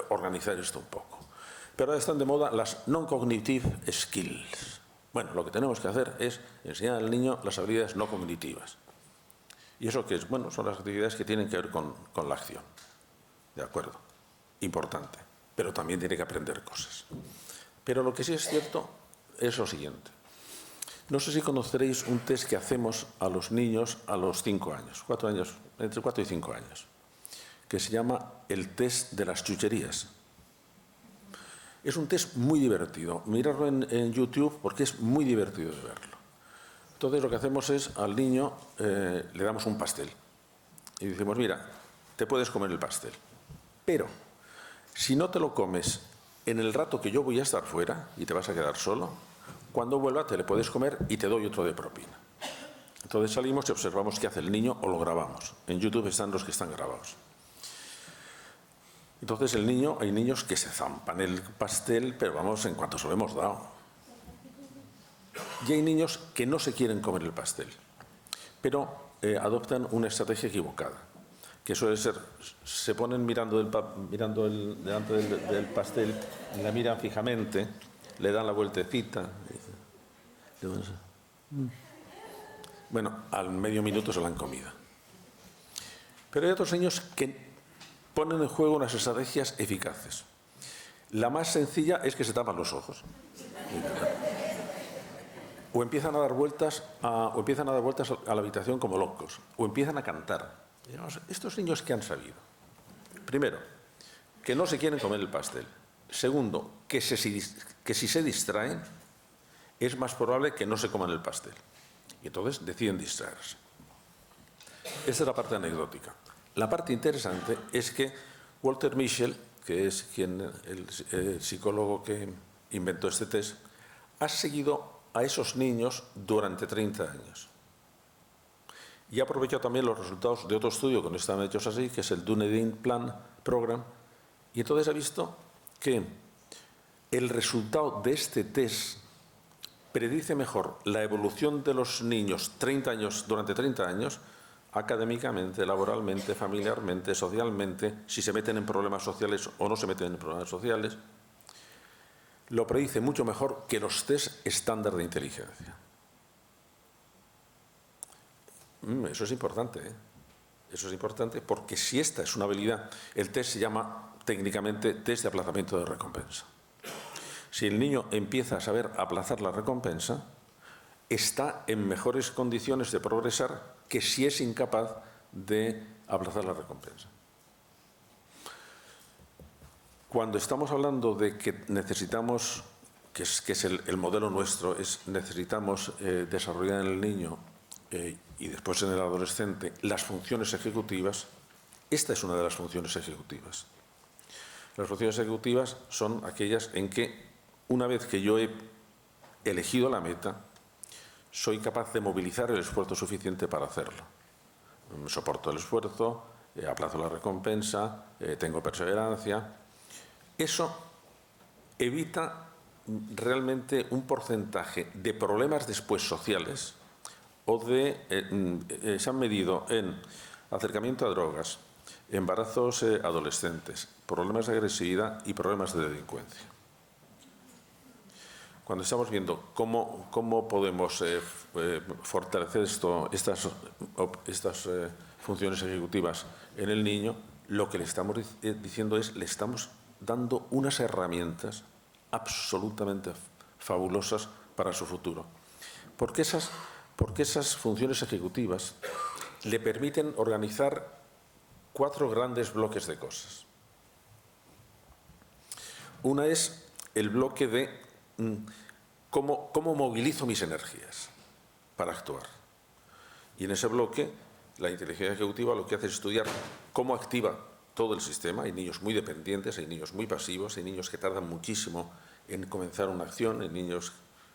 organizar esto un poco. Pero ahora están de moda las non-cognitive skills. Bueno, lo que tenemos que hacer es enseñar al niño las habilidades no cognitivas. ¿Y eso qué es? Bueno, son las actividades que tienen que ver con la acción. ¿De acuerdo? Importante. Pero también tiene que aprender cosas. Pero lo que sí es cierto es lo siguiente. No sé si conoceréis un test que hacemos a los niños a los 5 años, entre 4 y 5 años, que se llama el test de las chucherías. Es un test muy divertido. Miradlo en YouTube porque es muy divertido de verlo. Entonces lo que hacemos es al niño le damos un pastel y decimos, mira, te puedes comer el pastel, pero si no te lo comes en el rato que yo voy a estar fuera y te vas a quedar solo, cuando vuelva te le puedes comer y te doy otro de propina. Entonces salimos y observamos qué hace el niño o lo grabamos. En YouTube están los que están grabados. Entonces hay niños que se zampan el pastel, pero vamos, en cuanto se lo hemos dado. Y hay niños que no se quieren comer el pastel, pero adoptan una estrategia equivocada, que suele ser, se ponen mirando delante del pastel, y la miran fijamente, le dan la vueltecita. Bueno, al medio minuto se la han comido. Pero hay otros niños que ponen en juego unas estrategias eficaces. La más sencilla es que se tapan los ojos. O empiezan a dar vueltas a la habitación como locos. O empiezan a cantar. Digamos, estos niños que han sabido. Primero, que no se quieren comer el pastel. Segundo, que si se distraen, es más probable que no se coman el pastel. Y entonces deciden distraerse. Esta es la parte anecdótica. La parte interesante es que Walter Mischel, que es el psicólogo que inventó este test, ha seguido a esos niños durante 30 años. Y ha aprovechado también los resultados de otro estudio que no están hechos así, que es el Dunedin Program, y entonces ha visto que el resultado de este test predice mejor la evolución de los niños durante 30 años, académicamente, laboralmente, familiarmente, socialmente, si se meten en problemas sociales o no se meten en problemas sociales, lo predice mucho mejor que los test estándar de inteligencia. Eso es importante, ¿eh? Eso es importante porque si esta es una habilidad, el test se llama técnicamente test de aplazamiento de recompensa. Si el niño empieza a saber aplazar la recompensa, está en mejores condiciones de progresar que si es incapaz de aplazar la recompensa. Cuando estamos hablando de que necesitamos, que es el modelo nuestro, necesitamos desarrollar en el niño y después en el adolescente las funciones ejecutivas, esta es una de las funciones ejecutivas. Las funciones ejecutivas son aquellas en que una vez que yo he elegido la meta, soy capaz de movilizar el esfuerzo suficiente para hacerlo. Soporto el esfuerzo, aplazo la recompensa, tengo perseverancia. Eso evita realmente un porcentaje de problemas después sociales se han medido en acercamiento a drogas, embarazos adolescentes, problemas de agresividad y problemas de delincuencia. cuando estamos viendo cómo podemos fortalecer estas funciones ejecutivas en el niño, lo que le estamos diciendo es, le estamos dando unas herramientas absolutamente fabulosas para su futuro. Porque esas funciones ejecutivas le permiten organizar 4 grandes bloques de cosas. Una es el bloque de cómo movilizo mis energías para actuar. Y en ese bloque, la inteligencia ejecutiva lo que hace es estudiar cómo activa todo el sistema. Hay niños muy dependientes, hay niños muy pasivos, hay niños que tardan muchísimo en comenzar una acción, hay niños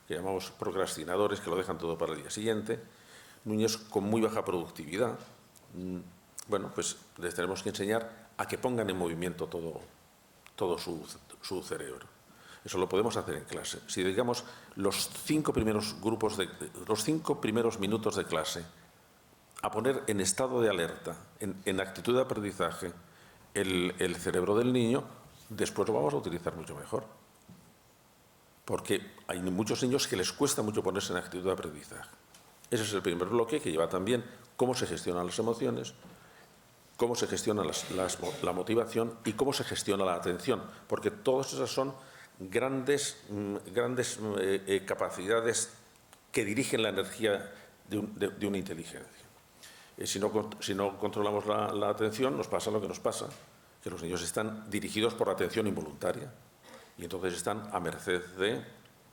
que llamamos procrastinadores, que lo dejan todo para el día siguiente, niños con muy baja productividad. Bueno, pues les tenemos que enseñar a que pongan en movimiento todo su cerebro. Eso lo podemos hacer en clase. Si dedicamos los 5 primeros minutos de clase a poner en estado de alerta, en actitud de aprendizaje, el cerebro del niño, después lo vamos a utilizar mucho mejor. Porque hay muchos niños que les cuesta mucho ponerse en actitud de aprendizaje. Ese es el primer bloque, que lleva también cómo se gestionan las emociones, cómo se gestiona la motivación y cómo se gestiona la atención, porque todas esas son grandes capacidades que dirigen la energía de una inteligencia. Si no controlamos la atención, nos pasa lo que nos pasa, que los niños están dirigidos por la atención involuntaria y entonces están a merced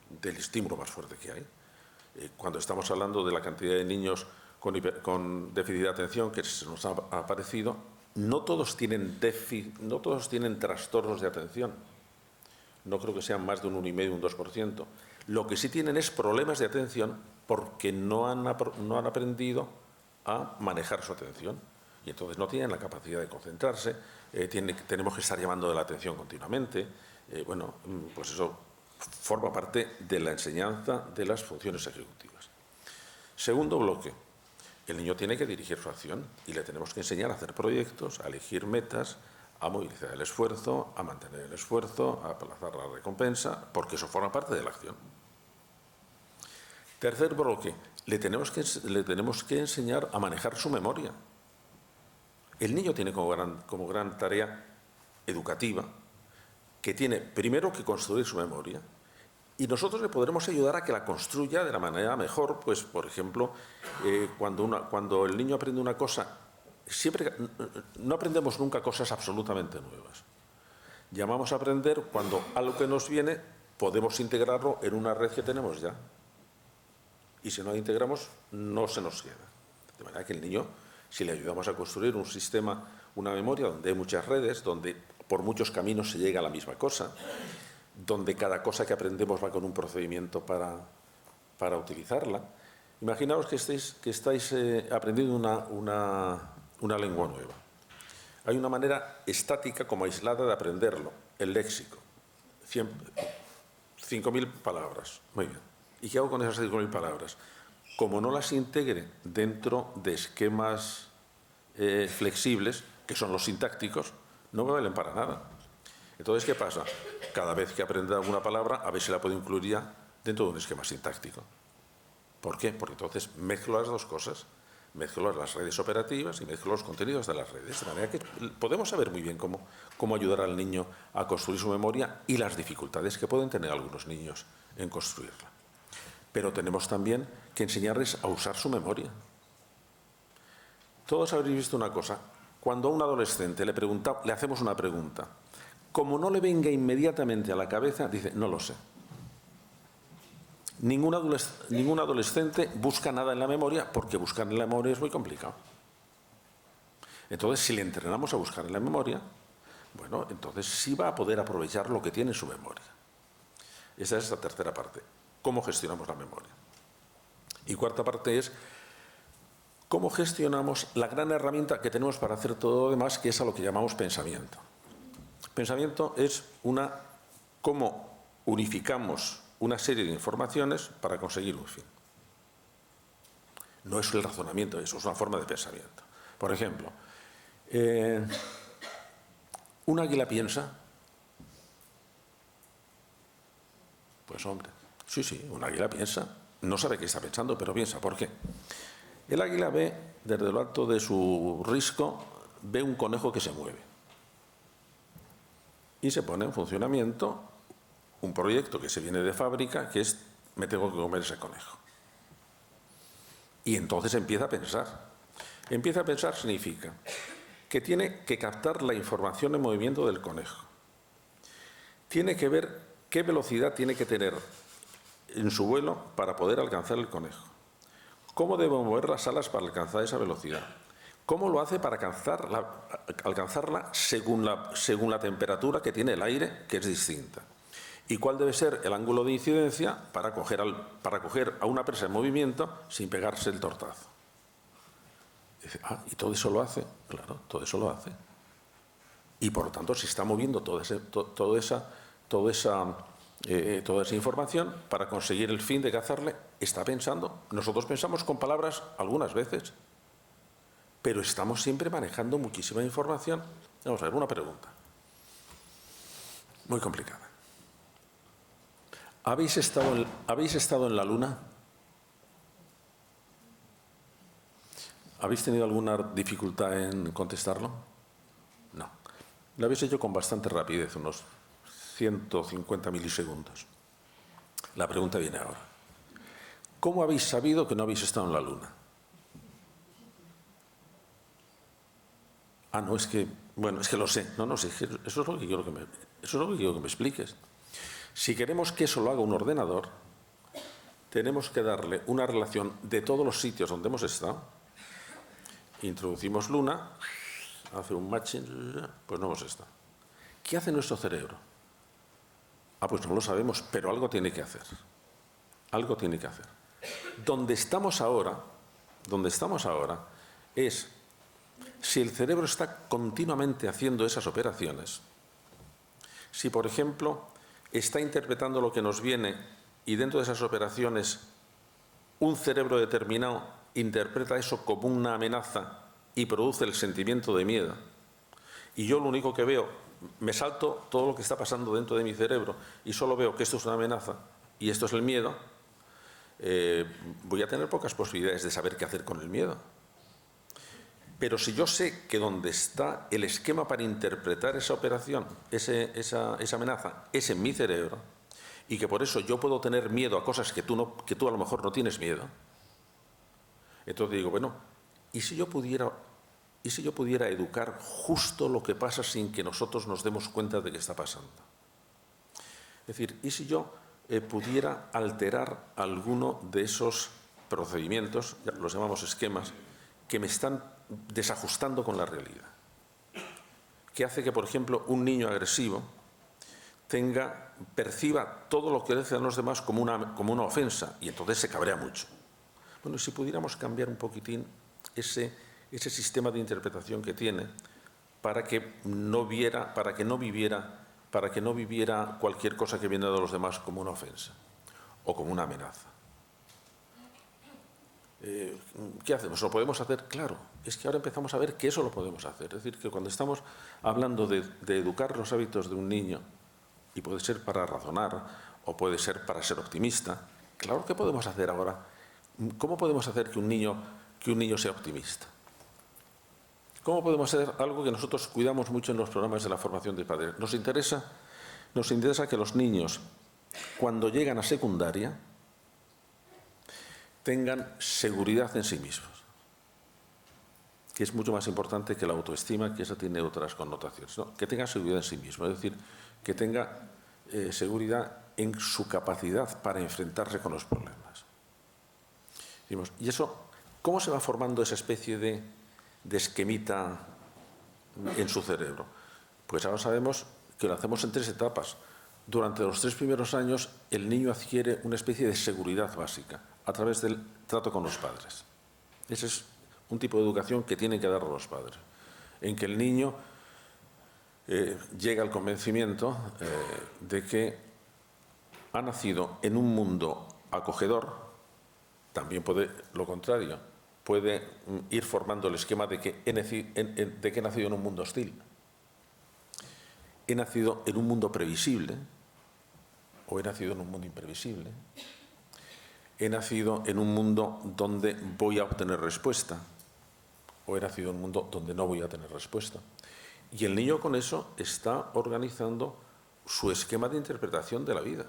del estímulo más fuerte que hay. Cuando estamos hablando de la cantidad de niños con déficit de atención que se nos ha aparecido, no todos tienen trastornos de atención. No creo que sean más de un 1,5, un 2%. Lo que sí tienen es problemas de atención porque no han aprendido a manejar su atención. Y entonces no tienen la capacidad de concentrarse, tenemos que estar llamando de la atención continuamente. Bueno, pues eso forma parte de la enseñanza de las funciones ejecutivas. Segundo bloque. El niño tiene que dirigir su acción y le tenemos que enseñar a hacer proyectos, a elegir metas, a movilizar el esfuerzo, a mantener el esfuerzo, a aplazar la recompensa, porque eso forma parte de la acción. Tercer bloque, le tenemos que enseñar a manejar su memoria. El niño tiene como gran tarea educativa que tiene primero que construir su memoria. Y nosotros le podremos ayudar a que la construya de la manera mejor, pues, por ejemplo, cuando el niño aprende una cosa, no aprendemos nunca cosas absolutamente nuevas. Llamamos a aprender cuando algo que nos viene podemos integrarlo en una red que tenemos ya. Y si no la integramos, no se nos queda. De manera que el niño, si le ayudamos a construir un sistema, una memoria donde hay muchas redes, donde por muchos caminos se llega a la misma cosa, donde cada cosa que aprendemos va con un procedimiento para utilizarla. Imaginaos que estáis aprendiendo una lengua nueva. Hay una manera estática como aislada de aprenderlo, el léxico. 5.000 palabras. Muy bien. ¿Y qué hago con esas 5.000 palabras? Como no las integre dentro de esquemas flexibles, que son los sintácticos, no me valen para nada. Entonces, ¿qué pasa? Cada vez que aprenda alguna palabra, a ver si la puedo incluir ya dentro de un esquema sintáctico. ¿Por qué? Porque entonces mezclo las dos cosas. Mezclo las redes operativas y mezclo los contenidos de las redes. De manera que podemos saber muy bien cómo ayudar al niño a construir su memoria y las dificultades que pueden tener algunos niños en construirla. Pero tenemos también que enseñarles a usar su memoria. Todos habréis visto una cosa. Cuando a un adolescente le hacemos una pregunta, como no le venga inmediatamente a la cabeza, dice, no lo sé. Ningún adolescente busca nada en la memoria porque buscar en la memoria es muy complicado. Entonces, si le entrenamos a buscar en la memoria, bueno, entonces sí va a poder aprovechar lo que tiene en su memoria. Esa es la tercera parte. ¿Cómo gestionamos la memoria? Y cuarta parte es cómo gestionamos la gran herramienta que tenemos para hacer todo lo demás, que es a lo que llamamos pensamiento. Pensamiento es cómo unificamos una serie de informaciones para conseguir un fin. No es el razonamiento, eso es una forma de pensamiento. Por ejemplo, un águila piensa. Pues hombre, Sí, sí, un águila piensa. No sabe qué está pensando, pero piensa. ¿Por qué? El águila ve, desde lo alto de su risco, ve un conejo que se mueve. Y se pone en funcionamiento un proyecto que se viene de fábrica, que es, me tengo que comer ese conejo. Y entonces empieza a pensar. Empieza a pensar significa que tiene que captar la información en movimiento del conejo. Tiene que ver qué velocidad tiene que tener en su vuelo para poder alcanzar el conejo. ¿Cómo debe mover las alas para alcanzar esa velocidad? ¿Cómo lo hace para alcanzarla según la temperatura que tiene el aire, que es distinta? ¿Y cuál debe ser el ángulo de incidencia para coger a una presa en movimiento sin pegarse el tortazo? Dice, ¿y todo eso lo hace? Claro, todo eso lo hace. Y por lo tanto, se está moviendo toda esa información para conseguir el fin de cazarle. Está pensando. Nosotros pensamos con palabras algunas veces, pero estamos siempre manejando muchísima información. Vamos a ver, una pregunta muy complicada. ¿Habéis estado en la Luna? ¿Habéis tenido alguna dificultad en contestarlo? No. Lo habéis hecho con bastante rapidez, unos 150 milisegundos. La pregunta viene ahora. ¿Cómo habéis sabido que no habéis estado en la Luna? No, es que lo sé. No sé, eso es lo que quiero que me expliques. Si queremos que eso lo haga un ordenador, tenemos que darle una relación de todos los sitios donde hemos estado. Introducimos Luna, hace un matching, pues no hemos estado. ¿Qué hace nuestro cerebro? Pues no lo sabemos, pero algo tiene que hacer. Algo tiene que hacer. Donde estamos ahora es, si el cerebro está continuamente haciendo esas operaciones, si, por ejemplo, está interpretando lo que nos viene y dentro de esas operaciones un cerebro determinado interpreta eso como una amenaza y produce el sentimiento de miedo, y yo lo único que veo, me salto todo lo que está pasando dentro de mi cerebro y solo veo que esto es una amenaza y esto es el miedo, voy a tener pocas posibilidades de saber qué hacer con el miedo. Pero si yo sé que donde está el esquema para interpretar esa operación, esa amenaza, es en mi cerebro, y que por eso yo puedo tener miedo a cosas que tú a lo mejor no tienes miedo, entonces digo, bueno, ¿y si yo pudiera educar justo lo que pasa sin que nosotros nos demos cuenta de que está pasando? Es decir, ¿y si yo pudiera alterar alguno de esos procedimientos, los llamamos esquemas, que me están desajustando con la realidad? Que hace que, por ejemplo, un niño agresivo perciba todo lo que hacen los demás como una ofensa y entonces se cabrea mucho. Bueno, si pudiéramos cambiar un poquitín ese sistema de interpretación que tiene para que no viviera cualquier cosa que viene de los demás como una ofensa o como una amenaza. ¿Qué hacemos? ¿Lo podemos hacer? Claro, es que ahora empezamos a ver que eso lo podemos hacer. Es decir, que cuando estamos hablando de educar los hábitos de un niño, y puede ser para razonar o puede ser para ser optimista, claro que podemos hacer ahora. ¿Cómo podemos hacer que un niño sea optimista? ¿Cómo podemos hacer algo que nosotros cuidamos mucho en los programas de la formación de padres? Nos interesa que los niños, cuando llegan a secundaria, tengan seguridad en sí mismos, que es mucho más importante que la autoestima, que esa tiene otras connotaciones, ¿no? Que tenga seguridad en sí mismo, es decir, que tenga seguridad en su capacidad para enfrentarse con los problemas. Y eso, ¿cómo se va formando esa especie de esquemita en su cerebro? Pues ahora sabemos que lo hacemos en 3 etapas. Durante los 3 primeros años, el niño adquiere una especie de seguridad básica a través del trato con los padres. Ese es un tipo de educación que tienen que dar los padres, en que el niño llega al convencimiento de que ha nacido en un mundo acogedor. También puede, lo contrario, puede ir formando el esquema de que he nacido en un mundo hostil. He nacido en un mundo previsible, o he nacido en un mundo imprevisible, he nacido en un mundo donde voy a obtener respuesta, o he nacido en un mundo donde no voy a tener respuesta. Y el niño con eso está organizando su esquema de interpretación de la vida,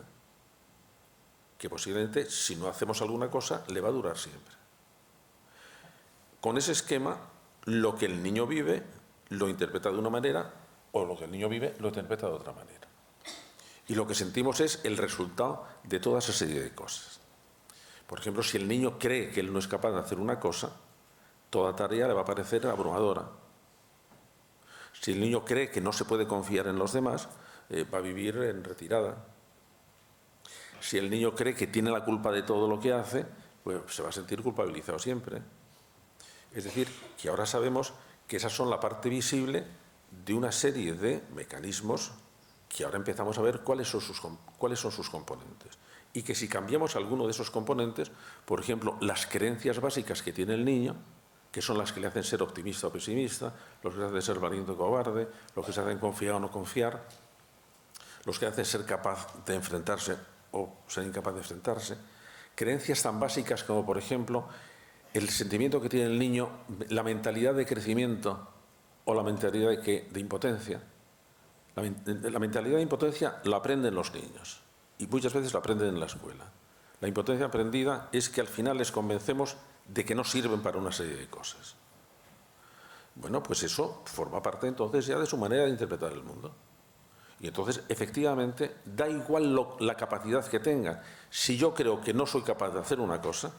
que posiblemente, si no hacemos alguna cosa, le va a durar siempre. Con ese esquema, lo que el niño vive lo interpreta de una manera, o lo que el niño vive lo interpreta de otra manera. Y lo que sentimos es el resultado de toda esa serie de cosas. Por ejemplo, si el niño cree que él no es capaz de hacer una cosa, toda tarea le va a parecer abrumadora. Si el niño cree que no se puede confiar en los demás, va a vivir en retirada. Si el niño cree que tiene la culpa de todo lo que hace, pues se va a sentir culpabilizado siempre. Es decir, que ahora sabemos que esas son la parte visible de una serie de mecanismos que ahora empezamos a ver cuáles son sus componentes. Y que si cambiamos alguno de esos componentes, por ejemplo, las creencias básicas que tiene el niño, que son las que le hacen ser optimista o pesimista, los que le hacen ser valiente o cobarde, los que se hacen confiar o no confiar, los que hacen ser capaz de enfrentarse o ser incapaz de enfrentarse, creencias tan básicas como, por ejemplo, el sentimiento que tiene el niño, la mentalidad de crecimiento o la mentalidad de impotencia. La mentalidad de impotencia la aprenden los niños y muchas veces la aprenden en la escuela. La impotencia aprendida es que al final les convencemos de que no sirven para una serie de cosas. Bueno, pues eso forma parte entonces ya de su manera de interpretar el mundo. Y entonces, efectivamente, da igual la capacidad que tenga. Si yo creo que no soy capaz de hacer una cosa,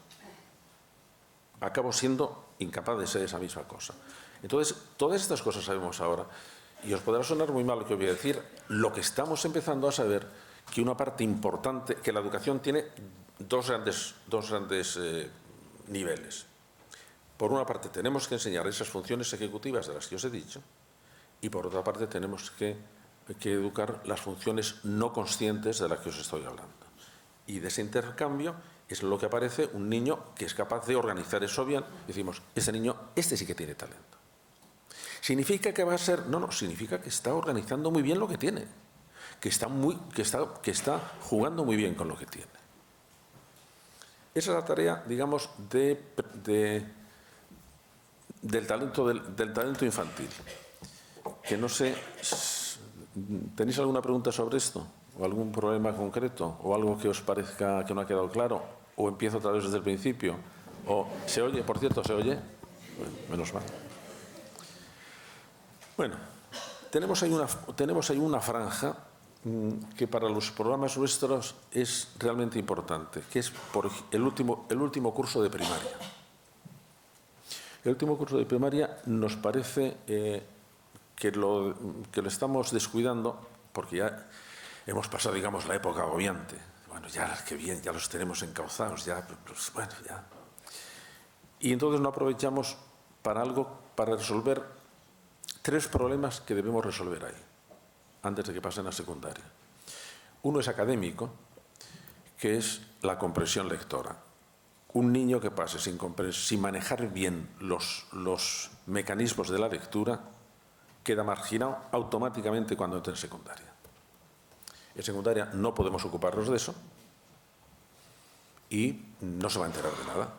acabo siendo incapaz de ser esa misma cosa. Entonces, todas estas cosas sabemos ahora. Y os podrá sonar muy mal lo que os voy a decir. Lo que estamos empezando a saber, que una parte importante, que la educación tiene dos grandes niveles. Por una parte, tenemos que enseñar esas funciones ejecutivas de las que os he dicho, y por otra parte, tenemos que educar las funciones no conscientes de las que os estoy hablando. Y de ese intercambio es lo que aparece un niño que es capaz de organizar eso bien. Decimos, este niño, este sí que tiene talento. ¿Significa que va a ser? No, significa que está organizando muy bien lo que tiene, que está jugando muy bien con lo que tiene. Esa es la tarea, digamos, del talento infantil. Que no sé, ¿tenéis alguna pregunta sobre esto? ¿O algún problema concreto? ¿O algo que os parezca que no ha quedado claro? ¿O empiezo otra vez desde el principio? ¿O se oye? Por cierto, ¿se oye? Bueno, menos mal. Bueno, tenemos ahí una franja que para los programas nuestros es realmente importante, que es por el último curso de primaria. El último curso de primaria nos parece que lo estamos descuidando porque ya hemos pasado, digamos, la época agobiante. Bueno, ya, qué bien, ya los tenemos encauzados, ya, pues, bueno, ya. Y entonces no aprovechamos para resolver 3 problemas que debemos resolver ahí, antes de que pasen a secundaria. Uno es académico, que es la comprensión lectora. Un niño que pase sin manejar bien los mecanismos de la lectura queda marginado automáticamente cuando entre en secundaria. En secundaria no podemos ocuparnos de eso y no se va a enterar de nada.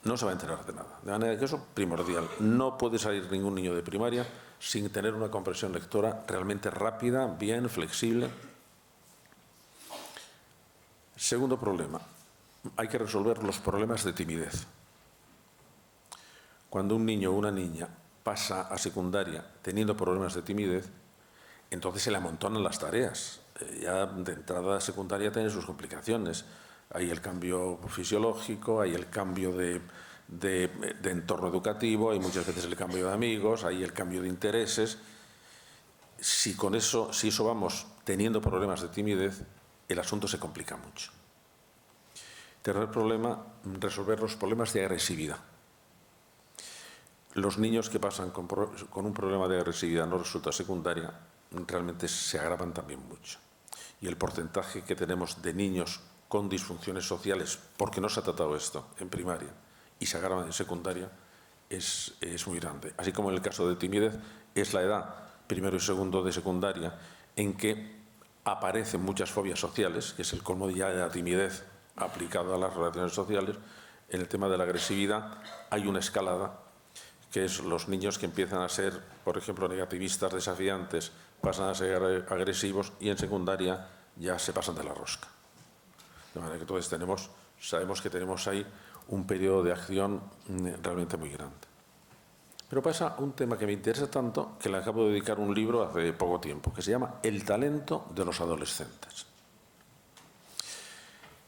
No se va a enterar de nada. De manera que eso es primordial. No puede salir ningún niño de primaria sin tener una comprensión lectora realmente rápida, bien, flexible. Segundo problema. Hay que resolver los problemas de timidez. Cuando un niño o una niña pasa a secundaria teniendo problemas de timidez, entonces se le amontonan las tareas. Ya de entrada a secundaria tiene sus complicaciones. Hay el cambio fisiológico, hay el cambio de entorno educativo, hay muchas veces el cambio de amigos, hay el cambio de intereses. Si eso vamos teniendo problemas de timidez, el asunto se complica mucho. Tercer problema, resolver los problemas de agresividad. Los niños que pasan con un problema de agresividad no resuelta secundaria realmente se agravan también mucho. Y el porcentaje que tenemos de niños con disfunciones sociales, porque no se ha tratado esto en primaria y se agravan en secundaria, es muy grande. Así como en el caso de timidez, es la edad, primero y segundo de secundaria, en que aparecen muchas fobias sociales, que es el colmo ya de la timidez aplicado a las relaciones sociales. En el tema de la agresividad hay una escalada, que es los niños que empiezan a ser, por ejemplo, negativistas, desafiantes, pasan a ser agresivos y en secundaria ya se pasan de la rosca. De manera que entonces sabemos que tenemos ahí un periodo de acción realmente muy grande. Pero pasa un tema que me interesa tanto que le acabo de dedicar un libro hace poco tiempo, que se llama El talento de los adolescentes.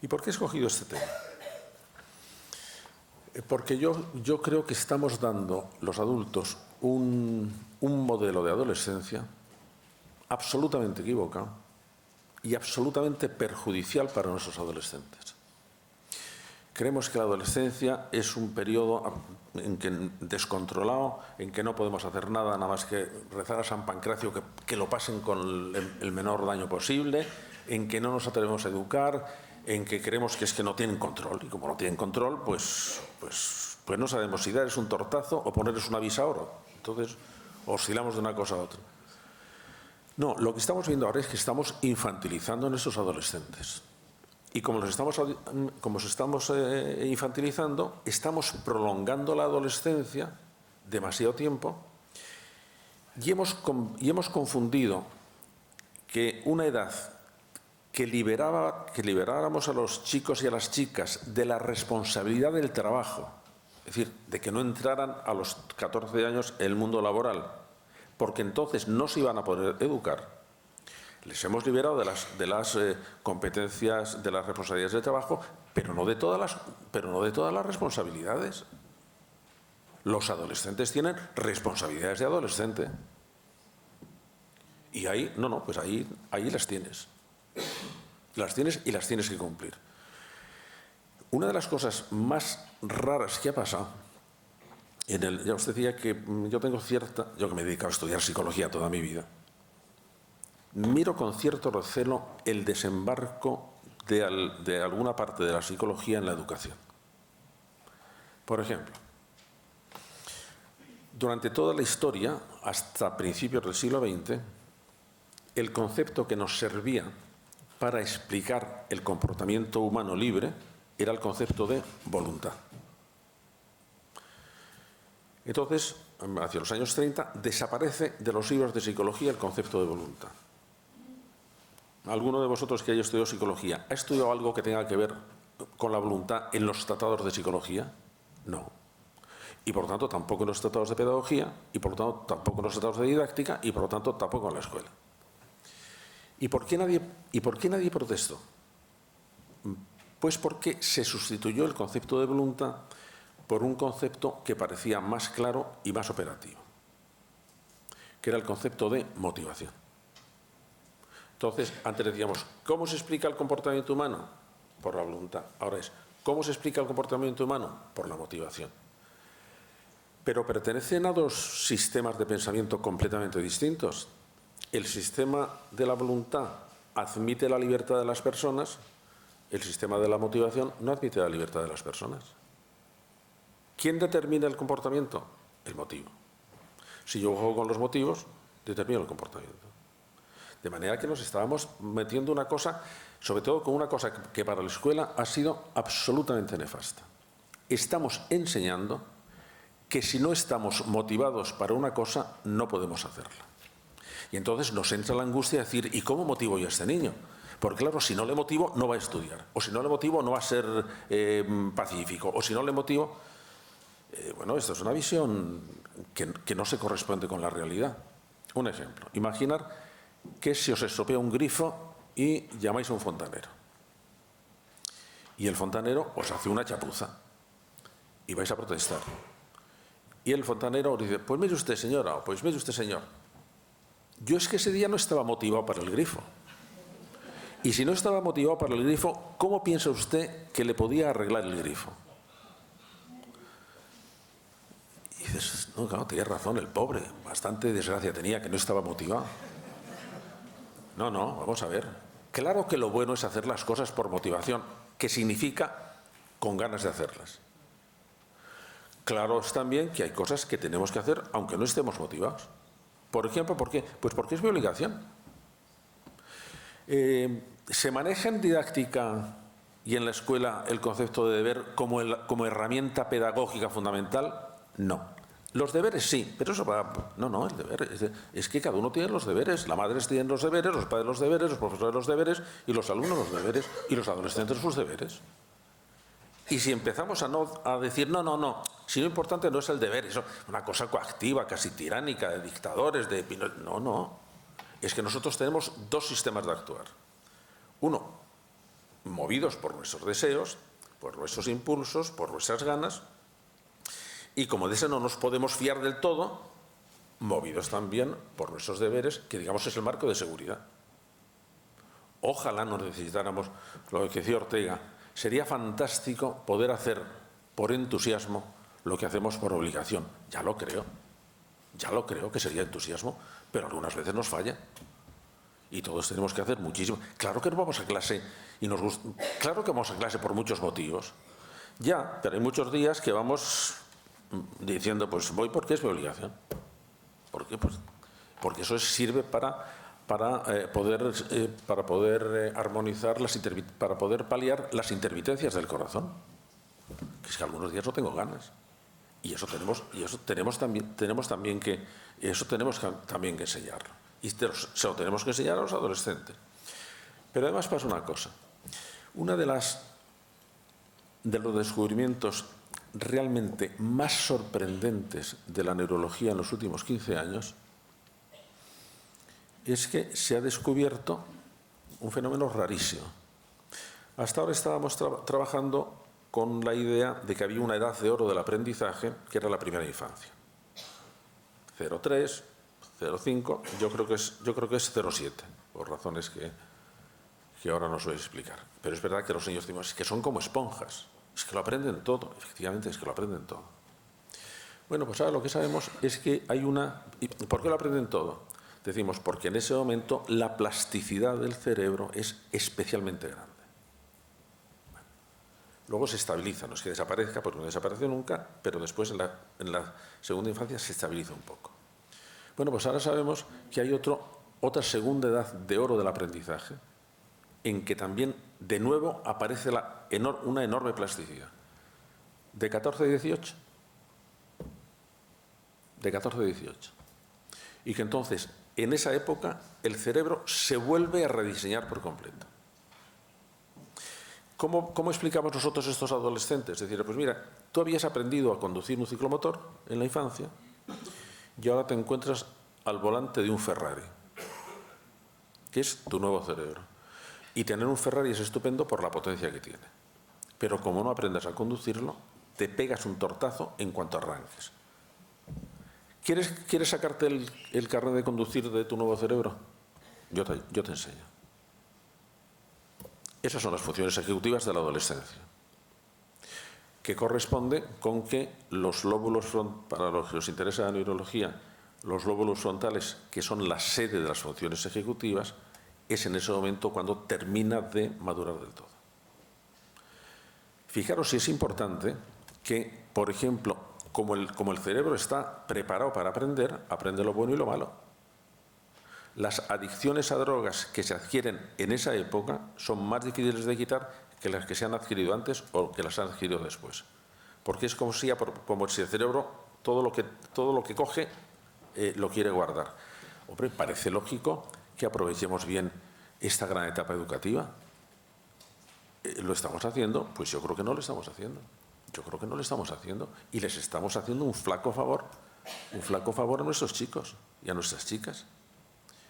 ¿Y por qué he escogido este tema? Porque yo creo que estamos dando los adultos un modelo de adolescencia absolutamente equivocado y absolutamente perjudicial para nuestros adolescentes. Creemos que la adolescencia es un periodo descontrolado, en que no podemos hacer nada más que rezar a San Pancracio que lo pasen con el menor daño posible, en que no nos atrevemos a educar, en que creemos que es que no tienen control. Y como no tienen control, pues no sabemos si darles un tortazo o ponerles una visa oro. Entonces, oscilamos de una cosa a otra. No, lo que estamos viendo ahora es que estamos infantilizando a nuestros adolescentes. Y como los estamos infantilizando, estamos prolongando la adolescencia demasiado tiempo y hemos confundido que una edad que liberáramos a los chicos y a las chicas de la responsabilidad del trabajo, es decir, de que no entraran a los 14 años en el mundo laboral, porque entonces no se iban a poder educar. Les hemos liberado de las competencias, de las responsabilidades de trabajo, pero no de todas las responsabilidades. Los adolescentes tienen responsabilidades de adolescente. Y ahí, pues ahí las tienes. Las tienes y las tienes que cumplir. Una de las cosas más raras que ha pasado, ya os decía que yo que me he dedicado a estudiar psicología toda mi vida, miro con cierto recelo el desembarco de alguna parte de la psicología en la educación. Por ejemplo, durante toda la historia, hasta principios del siglo XX, el concepto que nos servía para explicar el comportamiento humano libre era el concepto de voluntad. Entonces, hacia los años 30, desaparece de los libros de psicología el concepto de voluntad. ¿Alguno de vosotros que haya estudiado psicología ha estudiado algo que tenga que ver con la voluntad en los tratados de psicología? No. Y por lo tanto tampoco en los tratados de pedagogía, y por lo tanto tampoco en los tratados de didáctica, y por lo tanto tampoco en la escuela. ¿Y por qué nadie protestó? Pues porque se sustituyó el concepto de voluntad por un concepto que parecía más claro y más operativo, que era el concepto de motivación. Entonces, antes decíamos, ¿cómo se explica el comportamiento humano? Por la voluntad. Ahora es, ¿cómo se explica el comportamiento humano? Por la motivación. Pero pertenecen a dos sistemas de pensamiento completamente distintos. El sistema de la voluntad admite la libertad de las personas, el sistema de la motivación no admite la libertad de las personas. ¿Quién determina el comportamiento? El motivo. Si yo juego con los motivos, determino el comportamiento. De manera que nos estábamos metiendo una cosa, sobre todo con una cosa que para la escuela ha sido absolutamente nefasta. Estamos enseñando que si no estamos motivados para una cosa, no podemos hacerla. Y entonces nos entra la angustia de decir, ¿y cómo motivo yo a este niño? Porque claro, si no le motivo, no va a estudiar. O si no le motivo, no va a ser pacífico. O si no le motivo... bueno, esto es una visión que no se corresponde con la realidad. Un ejemplo. Imaginar que se os estropea un grifo y llamáis a un fontanero. Y el fontanero os hace una chapuza. Y vais a protestar. Y el fontanero os dice, pues mire usted, señora, o pues mire usted, señor. Yo es que ese día no estaba motivado para el grifo. Y si no estaba motivado para el grifo, ¿cómo piensa usted que le podía arreglar el grifo? Y dices, no, claro, tenía razón, el pobre, bastante desgracia tenía, que no estaba motivado. No, vamos a ver. Claro que lo bueno es hacer las cosas por motivación, que significa con ganas de hacerlas. Claro es también que hay cosas que tenemos que hacer aunque no estemos motivados. Por ejemplo, ¿por qué? Pues porque es mi obligación. ¿Se maneja en didáctica y en la escuela el concepto de deber como herramienta pedagógica fundamental? No. Los deberes sí, pero eso va... No, el deber es que cada uno tiene los deberes. La madre tiene los deberes, los padres los deberes, los profesores los deberes y los alumnos los deberes y los adolescentes sus deberes. Y si empezamos a decir, no, si lo importante no es el deber, eso es una cosa coactiva, casi tiránica, de dictadores, de... No. Es que nosotros tenemos dos sistemas de actuar. Uno, movidos por nuestros deseos, por nuestros impulsos, por nuestras ganas, y como de ese no nos podemos fiar del todo, movidos también por nuestros deberes, que digamos es el marco de seguridad. Ojalá no necesitáramos, lo que decía Ortega, sería fantástico poder hacer por entusiasmo lo que hacemos por obligación. Ya lo creo que sería entusiasmo, pero algunas veces nos falla. Y todos tenemos que hacer muchísimo. Claro que no vamos a clase y nos gusta. Claro que vamos a clase por muchos motivos. Ya, pero hay muchos días que vamos diciendo, pues voy porque es mi obligación. ¿Por qué? Pues porque eso sirve para poder armonizar, para poder paliar las intermitencias del corazón. Que es que algunos días no tengo ganas. Y eso tenemos también que enseñarlo. Y se lo tenemos que enseñar a los adolescentes. Pero además pasa una cosa. Uno de los descubrimientos realmente más sorprendentes de la neurología en los últimos 15 años es que se ha descubierto un fenómeno rarísimo. Hasta ahora estábamos trabajando con la idea de que había una edad de oro del aprendizaje, que era la primera infancia. 0,3, 0,5, yo creo que es 0,7, por razones que ahora no os voy a explicar. Pero es verdad que los niños decimos, es que son como esponjas, es que lo aprenden todo, efectivamente es que lo aprenden todo. Bueno, pues ahora lo que sabemos es que hay una... ¿Por qué lo aprenden todo? Decimos, porque en ese momento la plasticidad del cerebro es especialmente grande. Luego se estabiliza, no es que desaparezca, porque no desapareció nunca, pero después en la segunda infancia se estabiliza un poco. Bueno, pues ahora sabemos que hay otra segunda edad de oro del aprendizaje, en que también, de nuevo, aparece una enorme plasticidad. De 14 a 18. De 14 a 18. Y que entonces, en esa época, el cerebro se vuelve a rediseñar por completo. ¿Cómo explicamos nosotros a estos adolescentes? Es decir, pues mira, tú habías aprendido a conducir un ciclomotor en la infancia y ahora te encuentras al volante de un Ferrari, que es tu nuevo cerebro. Y tener un Ferrari es estupendo por la potencia que tiene. Pero como no aprendas a conducirlo, te pegas un tortazo en cuanto arranques. ¿Quieres sacarte el carnet de conducir de tu nuevo cerebro? Yo te enseño. Esas son las funciones ejecutivas de la adolescencia, que corresponde con que los lóbulos para los que os interesa la neurología, los lóbulos frontales, que son la sede de las funciones ejecutivas, es en ese momento cuando termina de madurar del todo. Fijaros si es importante que, por ejemplo, como el cerebro está preparado para aprender, aprende lo bueno y lo malo. Las adicciones a drogas que se adquieren en esa época son más difíciles de quitar que las que se han adquirido antes o que las han adquirido después. Porque es como si el cerebro todo lo que coge lo quiere guardar. Hombre, parece lógico que aprovechemos bien esta gran etapa educativa. ¿Lo estamos haciendo? Pues yo creo que no lo estamos haciendo. Yo creo que no lo estamos haciendo. Y les estamos haciendo un flaco favor a nuestros chicos y a nuestras chicas.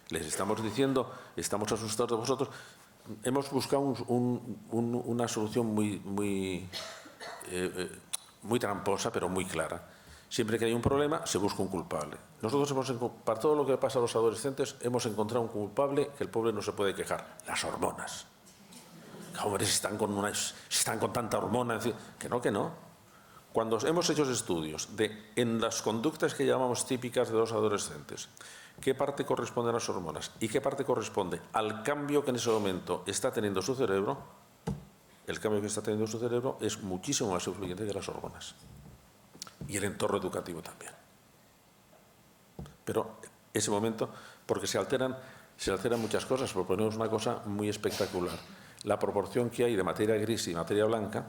Les estamos diciendo, estamos asustados de vosotros. Hemos buscado una solución muy tramposa, pero muy clara. Siempre que hay un problema, se busca un culpable. Nosotros para todo lo que pasa a los adolescentes, hemos encontrado un culpable que el pobre no se puede quejar. Las hormonas. Hombre, si están con tanta hormona. Que no. Cuando hemos hecho estudios en las conductas que llamamos típicas de los adolescentes, qué parte corresponde a las hormonas y qué parte corresponde al cambio que en ese momento está teniendo su cerebro, el cambio que está teniendo su cerebro es muchísimo más influyente que las hormonas. Y el entorno educativo también. Pero ese momento, porque se alteran se alteran muchas cosas. Por ponernos una cosa muy espectacular. La proporción que hay de materia gris y materia blanca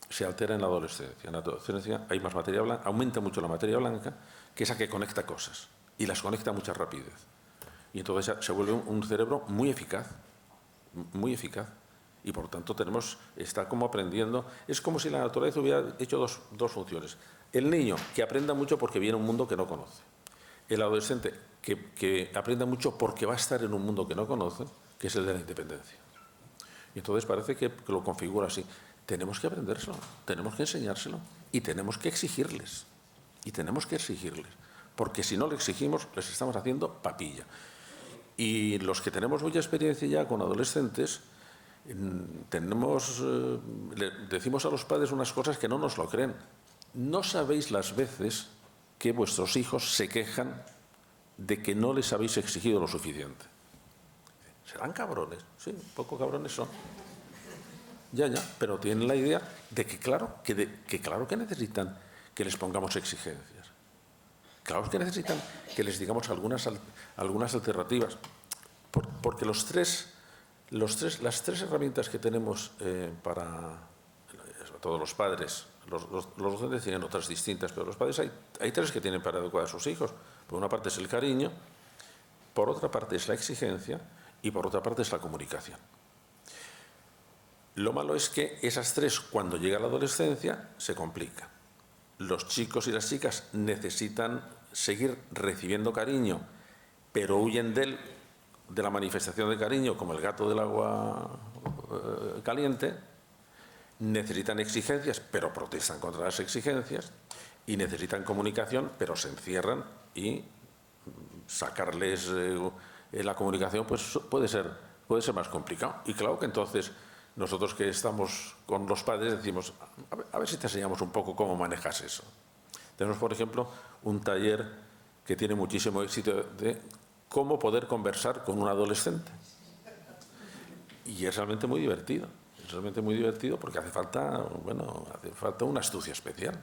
se altera en la adolescencia. En la adolescencia hay más materia blanca, aumenta mucho la materia blanca, que es la que conecta cosas, y las conecta a mucha rapidez. Y entonces se vuelve un cerebro muy eficaz, y por tanto está como aprendiendo. Es como si la naturaleza hubiera hecho dos funciones. El niño, que aprenda mucho porque viene a un mundo que no conoce. El adolescente, que aprenda mucho porque va a estar en un mundo que no conoce, que es el de la independencia. Y entonces parece que lo configura así. Tenemos que aprendérselo, tenemos que enseñárselo y tenemos que exigirles. Porque si no le exigimos, les estamos haciendo papilla. Y los que tenemos mucha experiencia ya con adolescentes, le decimos a los padres unas cosas que no nos lo creen. No sabéis las veces que vuestros hijos se quejan de que no les habéis exigido lo suficiente. Serán cabrones, sí, un poco cabrones son. Ya, pero tienen la idea de que claro que necesitan que les pongamos exigencias. Claro que necesitan que les digamos algunas alternativas. Porque las tres herramientas que tenemos para todos los padres, los docentes tienen otras distintas, pero los padres hay tres que tienen para educar a sus hijos. Por una parte es el cariño, por otra parte es la exigencia y por otra parte es la comunicación. Lo malo es que esas tres, cuando llega la adolescencia, se complican. Los chicos y las chicas necesitan seguir recibiendo cariño, pero huyen de la manifestación de cariño, como el gato del agua caliente. Necesitan exigencias, pero protestan contra las exigencias. Y necesitan comunicación, pero se encierran, y sacarles la comunicación pues puede ser más complicado. Y claro que entonces nosotros que estamos con los padres decimos, a ver si te enseñamos un poco cómo manejas eso. Tenemos, por ejemplo, un taller que tiene muchísimo éxito de cómo poder conversar con un adolescente. Y es realmente muy divertido. Porque hace falta una astucia especial.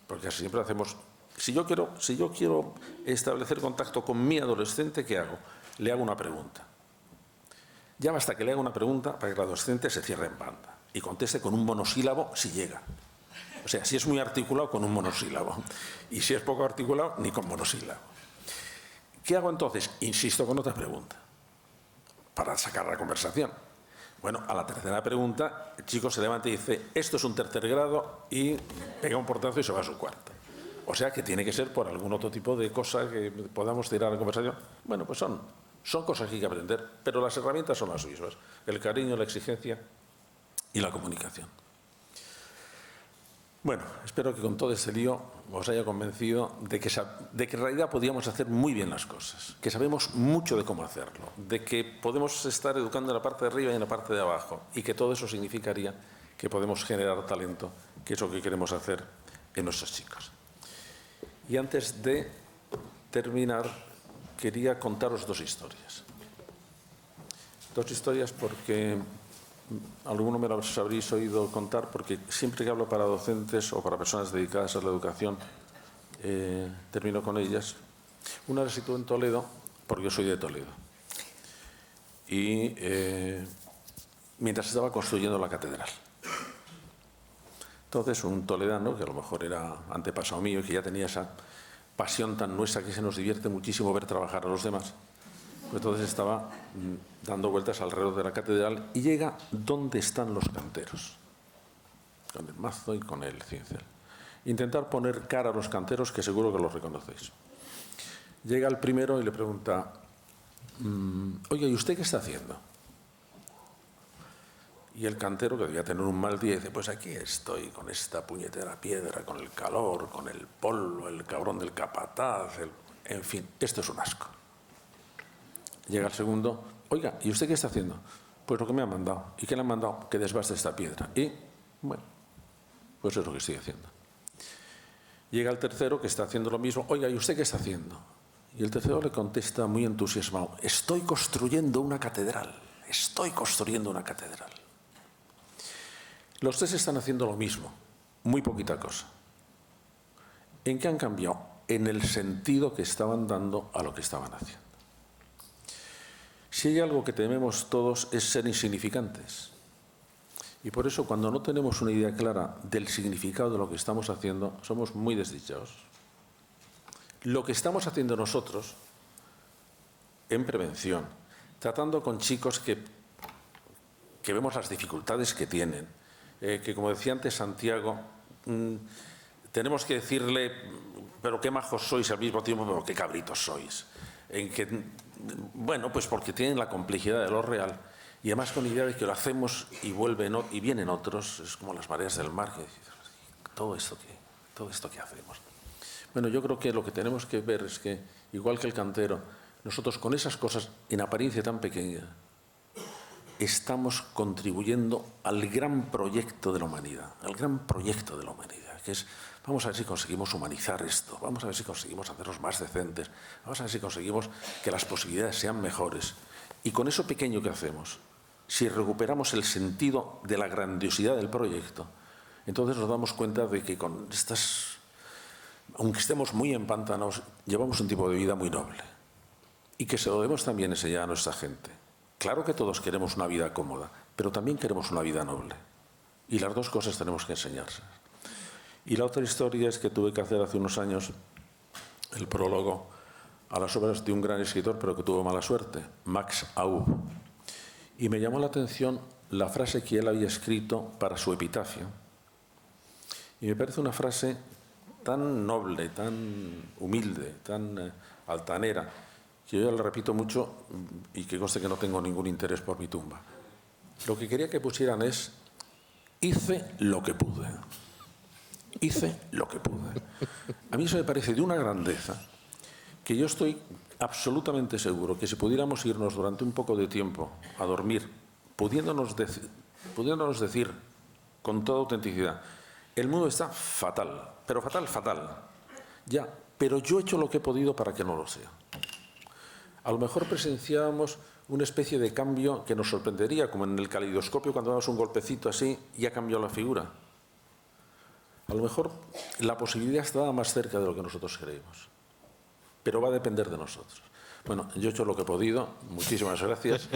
Porque así siempre hacemos. Si yo quiero establecer contacto con mi adolescente, ¿qué hago? Le hago una pregunta. Ya basta que le haga una pregunta para que el adolescente se cierre en banda y conteste con un monosílabo si llega. O sea, si es muy articulado, con un monosílabo. Y si es poco articulado, ni con monosílabo. ¿Qué hago entonces? Insisto con otra pregunta para sacar la conversación. Bueno, a la tercera pregunta, el chico se levanta y dice, esto es un tercer grado, y pega un portazo y se va a su cuarto. O sea, que tiene que ser por algún otro tipo de cosa que podamos tirar a la conversación. Bueno, pues son cosas que hay que aprender, pero las herramientas son las mismas. El cariño, la exigencia y la comunicación. Bueno, espero que con todo este lío os haya convencido de que en realidad podíamos hacer muy bien las cosas, que sabemos mucho de cómo hacerlo, de que podemos estar educando en la parte de arriba y en la parte de abajo, y que todo eso significaría que podemos generar talento, que es lo que queremos hacer en nuestros chicos. Y antes de terminar, quería contaros dos historias. Dos historias porque alguno me las habréis oído contar, porque siempre que hablo para docentes o para personas dedicadas a la educación, termino con ellas. Una la sitúo en Toledo, porque yo soy de Toledo. Y mientras estaba construyendo la catedral. Entonces, un toledano, que a lo mejor era antepasado mío y que ya tenía esa pasión tan nuestra que se nos divierte muchísimo ver trabajar a los demás, pues entonces estaba dando vueltas alrededor de la catedral y llega donde están los canteros, con el mazo y con el cincel. Intentar poner cara a los canteros, que seguro que los reconocéis. Llega el primero y le pregunta, oye, ¿y usted qué está haciendo? Y el cantero, que debía tener un mal día, dice, pues aquí estoy con esta puñetera piedra, con el calor, con el polvo, el cabrón del capataz, en fin, esto es un asco. Llega el segundo, oiga, ¿y usted qué está haciendo? Pues lo que me han mandado. ¿Y qué le han mandado? Que desbaste esta piedra. Y, bueno, pues eso es lo que estoy haciendo. Llega el tercero, que está haciendo lo mismo, oiga, ¿y usted qué está haciendo? Y el tercero le contesta muy entusiasmado, estoy construyendo una catedral, estoy construyendo una catedral. Los tres están haciendo lo mismo, muy poquita cosa. ¿En qué han cambiado? En el sentido que estaban dando a lo que estaban haciendo. Si hay algo que tememos todos es ser insignificantes. Y por eso, cuando no tenemos una idea clara del significado de lo que estamos haciendo, somos muy desdichados. Lo que estamos haciendo nosotros, en prevención, tratando con chicos que vemos las dificultades que tienen, que, como decía antes Santiago, tenemos que decirle, pero qué majos sois, al mismo tiempo, pero qué cabritos sois. Bueno, pues porque tienen la complejidad de lo real y además con la idea de que lo hacemos y vienen otros, es como las mareas del mar, que todo esto que hacemos. Bueno, yo creo que lo que tenemos que ver es que, igual que el cantero, nosotros con esas cosas, en apariencia tan pequeña, estamos contribuyendo al gran proyecto de la humanidad, que es, vamos a ver si conseguimos humanizar esto, vamos a ver si conseguimos hacerlos más decentes, vamos a ver si conseguimos que las posibilidades sean mejores. Y con eso pequeño que hacemos, si recuperamos el sentido de la grandiosidad del proyecto, entonces nos damos cuenta de que con estas, aunque estemos muy empantanos, llevamos un tipo de vida muy noble. Y que se lo debemos también enseñar a nuestra gente. Claro que todos queremos una vida cómoda, pero también queremos una vida noble. Y las dos cosas tenemos que enseñarse. Y la otra historia es que tuve que hacer hace unos años el prólogo a las obras de un gran escritor, pero que tuvo mala suerte, Max Aub. Y me llamó la atención la frase que él había escrito para su epitafio. Y me parece una frase tan noble, tan humilde, tan altanera, que yo la repito mucho y que conste que no tengo ningún interés por mi tumba. Lo que quería que pusieran es: hice lo que pude. Hice lo que pude. A mí eso me parece de una grandeza que yo estoy absolutamente seguro que si pudiéramos irnos durante un poco de tiempo a dormir, pudiéndonos decir con toda autenticidad, el mundo está fatal, pero fatal, fatal. Ya, pero yo he hecho lo que he podido para que no lo sea. A lo mejor presenciábamos una especie de cambio que nos sorprendería, como en el caleidoscopio cuando damos un golpecito así y ha cambiado la figura. A lo mejor la posibilidad está más cerca de lo que nosotros creemos, pero va a depender de nosotros. Bueno, yo he hecho lo que he podido. Muchísimas gracias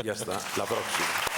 y hasta la próxima.